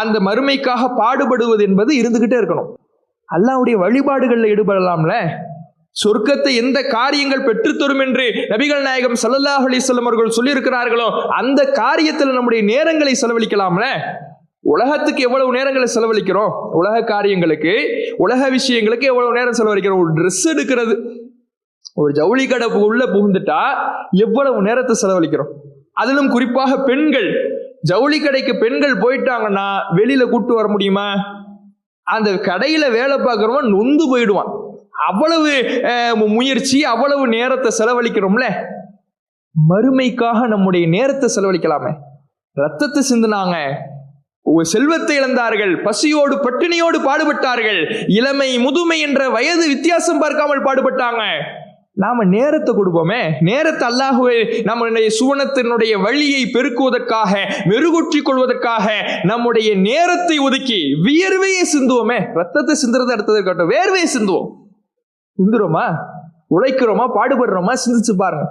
அந்த மறுமைக்காக பாடுபடுவது என்பது இருந்துகிட்டே இருக்கணும். அல்லாஹ்வுடைய வழிபாடுகள்ல ஈடுபடலாம்ல. சொர்க்கத்தை எந்த காரியங்கள் பெற்றுத்தரும் என்று நபிகள் நாயகம் ஸல்லல்லாஹு அலைஹி வஸல்லம் அவர்கள் சொல்லி இருக்கிறார்களோ அந்த காரியத்தில் நம்முடைய நேரங்களை செலவழிக்கலாம்ல. உலகத்துக்கு எவ்வளவு நேரங்களை செலவழிக்கிறோம், உலக காரியங்களுக்கு, உலக விஷயங்களுக்கு எவ்வளவு நேரம் செலவழிக்கிறோம். ஒரு ட்ரெஸ் எடுக்கிறது, ஒரு ஜவுளி கடை உள்ள புகுந்துட்டா எவ்வளவு நேரத்தை செலவழிக்கிறோம். அதிலும் குறிப்பாக பெண்கள், ஜவுளி கடைக்கு பெண்கள் போயிட்டாங்கன்னா வெளியில கூட்டு வர முடியுமா? அந்த கடையில வேலை பார்க்கிறவன் நொந்து போயிடுவான். அவ்வளவு முயற்சி, அவ்வளவு நேரத்தை செலவழிக்கிறோம்ல. மறுமைக்காக நம்முடைய நேரத்தை செலவழிக்கலாமே. ரத்தத்தை சிந்தினாங்க, செல்வத்தை இழந்தார்கள், பசியோடு பட்டினியோடு பாடுபட்டார்கள், இளமை முதுமை என்ற வயது வித்தியாசம் பார்க்காமல் பாடுபட்டாங்க. நாம நேரத்தை கொடுப்போமே. நேரத்தை அல்லாஹ்வை நம்முடைய சுவனத்தினுடைய வழியை பெருக்குவதற்காக, மெருகூற்றிக் கொள்வதற்காக நம்முடைய நேரத்தை ஒதுக்கி வியர்வையை சிந்துவோமே. ரத்தத்தை சிந்துறது அடுத்தது கட்டும், வேர்வையை சிந்துறோமா, உழைக்கிறோமா, பாடுபடுறோமா? சிந்திச்சு பாருங்க.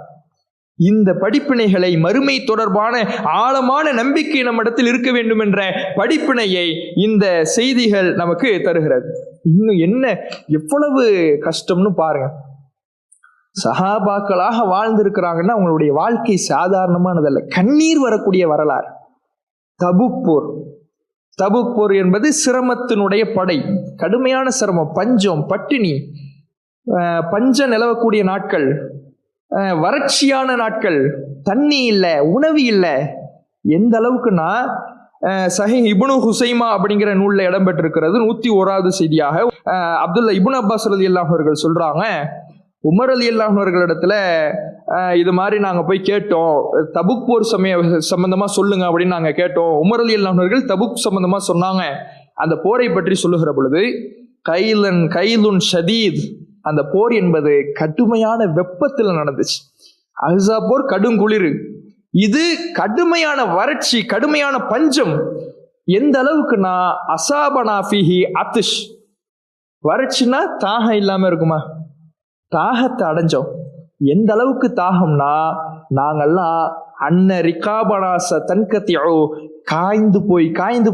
இந்த படிப்பினைகளை, மறுமை தொடர்பான ஆழமான நம்பிக்கை நம்மிடத்தில் இருக்க வேண்டும் என்ற படிப்பினையை இந்த செய்திகள் நமக்கு தருகிறது. இன்னும் என்ன எவ்வளவு கஷ்டம்னு பாருங்க. சஹாபாக்களாக வாழ்ந்திருக்கிறாங்கன்னா அவங்களுடைய வாழ்க்கை சாதாரணமானதல்ல. கண்ணீர் வரக்கூடிய வரலாறு. தபுக் போர் என்பது சிரமத்தினுடைய படை, கடுமையான சிரமம், பஞ்சம், பட்டினி, பஞ்சம் நிலவக்கூடிய நாட்கள், வறட்சியான நாட்கள், தண்ணி இல்லை, உணவு இல்லை. எந்த அளவுக்குன்னா சஹீஹ் இப்னு ஹுசைமா அப்படிங்கிற நூல்ல இடம்பெற்றிருக்கிறது. 101வது செய்தியாக அப்துல்லா இப்னு அப்பாஸ் ரலியல்லாஹு அவர்கள் சொல்றாங்க, உமர் ரலியல்லாஹு அவர்களிடத்துல இது மாதிரி நாங்க போய் கேட்டோம், தபுக் போர் சம்பந்தமா சொல்லுங்க அப்படின்னு நாங்க கேட்டோம். உமர் ரலியல்லாஹு அவர்கள் தபுக் சம்பந்தமா சொன்னாங்க. அந்த போரை பற்றி சொல்லுகிற பொழுது, கைலுன் ஷதீத், அந்த போர் என்பது கடுமையான வெப்பத்தில் நடந்துச்சு. அஹ்ஸா போர் கடும் குளிர், இது கடுமையான வறட்சி, கடுமையான பஞ்சம். எந்த அளவுக்குன்னா அசாபனா ஃபிஹி அத்ஷ், வறட்சின்னா தாகம் இல்லாம இருக்குமா? தாகத்தை அடைஞ்சோம். எந்த அளவுக்கு தாகம்னா நாங்கெல்லாம் அன்ன ரிகாபனாச தன்கத்தியோ, காய்ந்து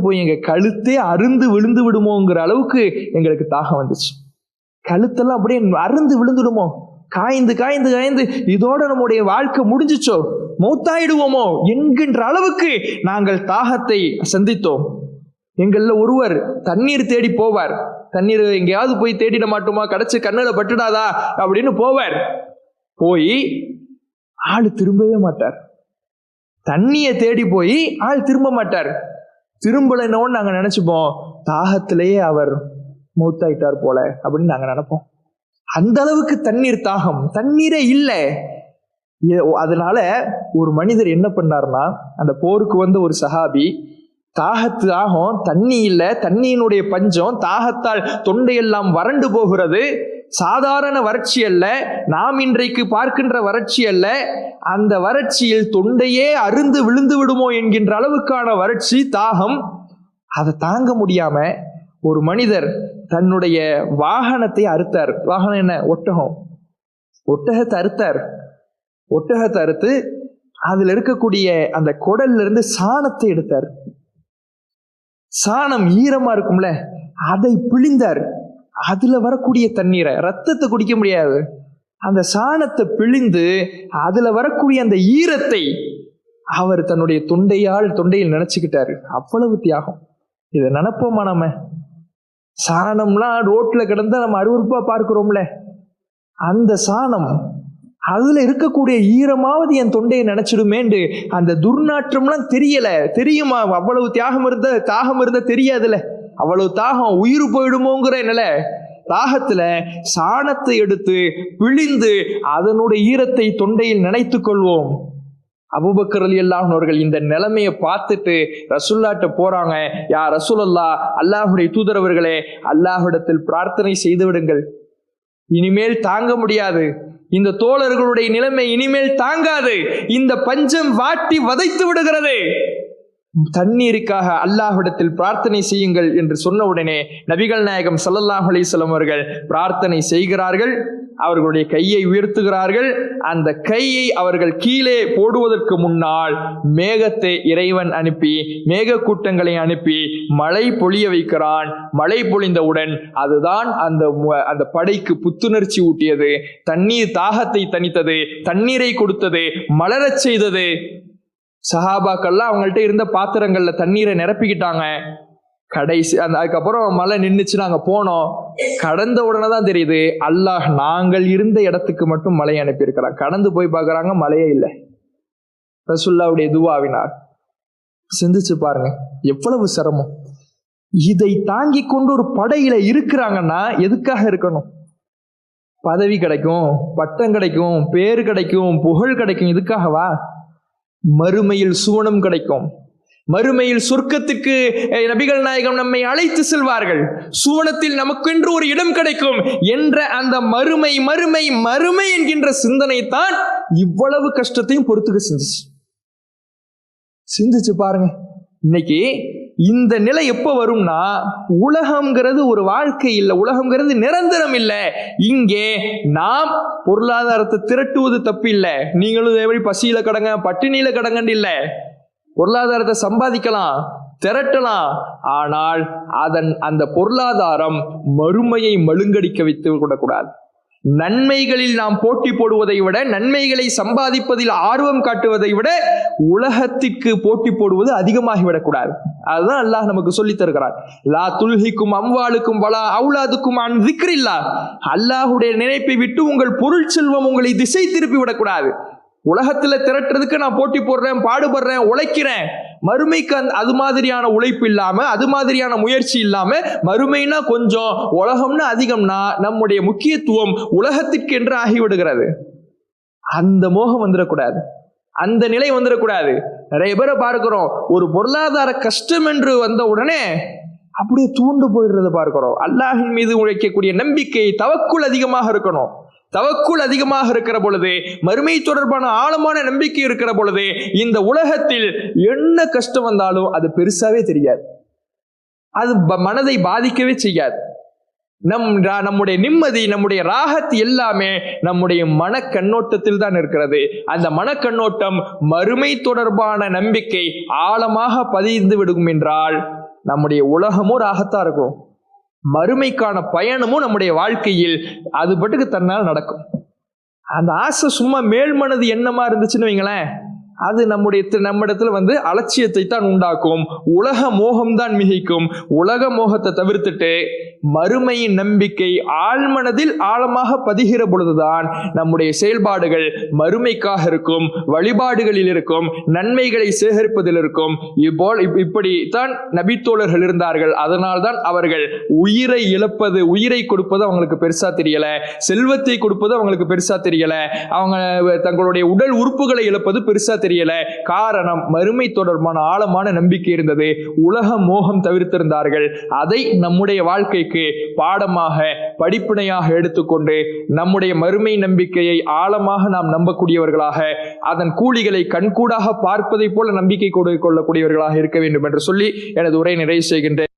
போய் எங்க கழுத்தே அருந்து விழுந்து விடுமோங்கிற அளவுக்கு எங்களுக்கு தாகம் வந்துச்சு. கழுத்தெல்லாம் அப்படியே அருந்து விழுந்துடுமோ, காய்ந்து காய்ந்து காய்ந்து இதோட நம்முடைய வாழ்க்கை முடிஞ்சிச்சோ, மௌத்தாயிடுவோமோ என்கின்ற அளவுக்கு நாங்கள் தாகத்தை சந்தித்தோம். எங்கள்ல ஒருவர் தண்ணீர் தேடி போவார். தண்ணீர் எங்கேயாவது போய் தேடிட மாட்டோமா, கிடைச்சு கண்ணில் பட்டுடாதா அப்படின்னு போவார். போய் ஆள் திரும்பவே மாட்டார். தண்ணியை தேடி போய் ஆள் திரும்ப மாட்டார். திரும்பலன்னு நாங்க நினைச்சுப்போம், தாகத்திலேயே அவர் மௌத்தாயிட்டார் போல அப்படின்னு நாங்க நினைப்போம். அந்த அளவுக்கு தண்ணீர் தாகம், தண்ணீரே இல்லை. அதனால ஒரு மனிதர் என்ன பண்ணார்னா, அந்த போருக்கு வந்த ஒரு சஹாபி, தாகம், தண்ணி இல்லை, தண்ணியினுடைய பஞ்சம், தாகத்தால் தொண்டையெல்லாம் வறண்டு போகிறது. சாதாரண வறட்சி அல்ல, நாம் இன்றைக்கு பார்க்கின்ற வறட்சி அல்ல. அந்த வறட்சியில் தொண்டையே அருந்து விழுந்து விடுமோ என்கின்ற அளவுக்கான வறட்சி, தாகம். அதை தாங்க முடியாம ஒரு மனிதர் தன்னுடைய வாகனத்தை அறுத்தார். வாகனம் என்ன? ஒட்டகம். ஒட்டகத்தை அறுத்தார். ஒட்டகத்தை அறுத்து அதுல இருக்கக்கூடிய அந்த குடல்ல இருந்து சாணத்தை எடுத்தார். சாணம் ஈரமா இருக்கும்ல, அதை பிழிந்தார். அதுல வரக்கூடிய தண்ணீரை, ரத்தத்தை குடிக்க முடியாது, அந்த சாணத்தை பிழிந்து அதுல வரக்கூடிய அந்த ஈரத்தை அவர் தன்னுடைய தொண்டையில் நினைச்சுக்கிட்டாரு. அவ்வளவு தியாகம். இதை நினைப்போமா நம்ம? சாணம்லாம் ரோட்ல கிடந்தா நம்ம அருவருப்பா பார்க்கிறோம்ல, அந்த சாணம் அதுல இருக்கக்கூடிய ஈரமாவது என் தொண்டையை நினைச்சிடுமேண்டு அந்த துர்நாற்றம்லாம் தெரியுமா? அவ்வளவு தாகம் இருந்த தெரியாதுல, அவ்வளவு தாகம், உயிர் போயிடுமோங்கிற நில தாகத்துல சாணத்தை எடுத்து பிழிந்து அதனுடைய ஈரத்தை தொண்டையில் நினைத்துக் கொள்வோம். அபூபக்கர் ரலியல்லாஹு அன்ஹு அவர்கள் இந்த நிலைமையை பார்த்துட்டு ரசூலுல்லாஹ்ட்ட போறாங்க. யா ரசூலல்லாஹ், அல்லாஹ்வுடைய தூதரவர்களே, அல்லாஹ்விடத்தில் பிரார்த்தனை செய்து விடுங்கள், இனிமேல் தாங்க முடியாது, இந்த தோழர்களுடைய நிலைமை இனிமேல் தாங்காது, இந்த பஞ்சம் வாட்டி வதைத்து விடுகிறது, தண்ணீருக்காக அல்லாஹ்விடத்தில் பிரார்த்தனை செய்யுங்கள் என்று சொன்ன உடனே நபிகள் நாயகம் ஸல்லல்லாஹு அலைஹி வஸல்லம் அவர்கள் பிரார்த்தனை செய்கிறார்கள். அவர்களுடைய கையை உயர்த்துகிறார்கள். அந்த கையை அவர்கள் கீழே போடுவதற்கு முன்னால் மேகத்தை இறைவன் அனுப்பி, மேக கூட்டங்களை அனுப்பி மழை பொழிய வைக்கிறான். மழை பொழிந்தவுடன் அதுதான் அந்த படைக்கு புத்துணர்ச்சி ஊட்டியது, தண்ணீர் தாகத்தை தணித்தது, தண்ணீரை கொடுத்தது, மலரச் செய்தது. சஹாபாக்கள்லாம் அவங்கள்ட்ட இருந்த பாத்திரங்கள்ல தண்ணீரை நிரப்பிக்கிட்டாங்க. கடைசி அதுக்கப்புறம் மழை நின்றுச்சு. நாங்க போனோம். கடந்த உடனே தான் தெரியுது, அல்லாஹ் நாங்கள் இருந்த இடத்துக்கு மட்டும் மழையை அனுப்பியிருக்கிறான். கடந்து போய் பார்க்கறாங்க, மழையே இல்லை. ரசூலுல்லாஹ்வுடைய துஆவினார். சிந்திச்சு பாருங்க எவ்வளவு சிரமம். இதை தாங்கி கொண்டு ஒரு படையில இருக்கிறாங்கன்னா எதுக்காக இருக்கணும்? பதவி கிடைக்கும், பட்டம் கிடைக்கும், பேரு கிடைக்கும், புகழ் கிடைக்கும், இதுக்காகவா? மறுமையில் சுவனம் கிடைக்கும், மறுமையில் சொர்க்கத்துக்கு நபிகள் நாயகம் நம்மை அழைத்து செல்வார்கள், சுவனத்தில் நமக்கென்று ஒரு இடம் கிடைக்கும் என்ற அந்த மறுமை மறுமை மறுமை என்கின்ற சிந்தனை தான் இவ்வளவு கஷ்டத்தையும் பொறுத்துக்க செஞ்சுச்சு. சிந்திச்சு பாருங்க. இன்னைக்கு இந்த நிலை எப்ப வரும்னா, உலகம்ங்கிறது ஒரு வாழ்க்கை இல்லை, உலகம்ங்கிறது நிரந்தரம் இல்லை. இங்கே நாம் பொருளாதாரத்தை திரட்டுவது தப்பு இல்லை. நீங்களும் எப்படி பசியில கடங்க, பட்டினியில கடங்கன்னு இல்லை. பொருளாதாரத்தை சம்பாதிக்கலாம், திரட்டலாம். ஆனால் அந்த பொருளாதாரம் மறுமையை மழுங்கடிக்க வைத்து விடக்கூடாது. நன்மைகளில் நாம் போட்டி போடுவதை விட, நன்மைகளை சம்பாதிப்பதில் ஆர்வம் காட்டுவதை விட உலகத்திற்கு போட்டி போடுவது அதிகமாகிவிடக்கூடாது. அதுதான் அல்லாஹ் நமக்கு சொல்லித் தருகிறார். லா துல்ஹிக்கும் அம்வாலுக்கும் வலா அவுலாதுக்கும் அன் திக்ரில்லாஹ். அல்லாஹ்வுடைய நினைப்பை விட்டு உங்கள் பொருள் செல்வம் உங்களை திசை திருப்பி விடக்கூடாது. உலகத்துல திரட்டுறதுக்கு நான் போட்டி போடுறேன், பாடுபடுறேன், உழைக்கிறேன். மறுமைக்கு அது மாதிரியான உழைப்பு இல்லாம, அது மாதிரியான முயற்சி இல்லாம, மறுமைனா கொஞ்சம், உலகம்னா அதிகம்னா நம்முடைய முக்கியத்துவம் உலகத்திற்கு என்று ஆகிவிடுகிறது. அந்த மோகம் வந்துடக்கூடாது, அந்த நிலை வந்துடக்கூடாது. நிறைய பேரை பார்க்கிறோம், ஒரு பொருளாதார கஷ்டம் என்று வந்த உடனே அப்படியே தூண்டு போயிடுறத பார்க்கிறோம். அல்லாஹின் மீது உழைக்கக்கூடிய நம்பிக்கை, தவக்குல் அதிகமாக இருக்கணும். தவக்குல் அதிகமாக இருக்கிற பொழுது, மறுமை தொடர்பான ஆழமான நம்பிக்கை இருக்கிற பொழுது, இந்த உலகத்தில் என்ன கஷ்டம் வந்தாலும் அது பெருசாவே தெரியாது, அது மனதை பாதிக்கவே செய்யாது. நம்முடைய நிம்மதி, நம்முடைய ராகத் எல்லாமே நம்முடைய மனக்கண்ணோட்டத்தில் தான் இருக்கிறது. அந்த மனக்கண்ணோட்டம் மறுமை தொடர்பான நம்பிக்கை ஆழமாக பதிந்து விடும் என்றால் நம்முடைய உலகமும் ராகத்தா இருக்கும், மறுமைக்கான பயணமும் நம்முடைய வாழ்க்கையில் அது பட்டுக்கு தன்னால் நடக்கும். அந்த ஆசை சும்மா மேல்மனது எண்ணமா இருந்துச்சுன்னு வைங்களேன், அது நம்மிடத்துல அலட்சியத்தை தான் உண்டாக்கும், உலக மோகம்தான் மிகைக்கும். உலக மோகத்தை தவிர்த்துட்டு மறுமையின் நம்பிக்கை ஆழ்மனதில் ஆழமாக பதிகிற பொழுதுதான் நம்முடைய செயல்பாடுகள் மறுமைக்காக இருக்கும், வழிபாடுகளில் இருக்கும், நன்மைகளை சேகரிப்பதில் இருக்கும். இப்படித்தான் நபித்தோழர்கள் இருந்தார்கள். அதனால்தான் அவர்கள் உயிரை இழப்பது, உயிரை கொடுப்பது அவங்களுக்கு பெருசா தெரியல, செல்வத்தை கொடுப்பது அவங்களுக்கு பெருசா தெரியல, அவங்க தங்களுடைய உடல் உறுப்புகளை இழப்பது பெருசா தெரியல. காரணம், மறுமை தொடர்பான ஆழமான நம்பிக்கை இருந்தது, உலக மோகம் தவிர்த்திருந்தார்கள். அதை நம்முடைய வாழ்க்கைக்கு பாடமாக, படிப்பினையாக எடுத்துக்கொண்டு நம்முடைய மறுமை நம்பிக்கையை ஆழமாக நாம் நம்பக்கூடியவர்களாக, அதன் கூலிகளை கண்கூடாக பார்ப்பதை போல நம்பிக்கை கொள்ளக்கூடியவர்களாக இருக்க வேண்டும் என்று சொல்லி எனது உரை நிறைவு செய்கின்றேன்.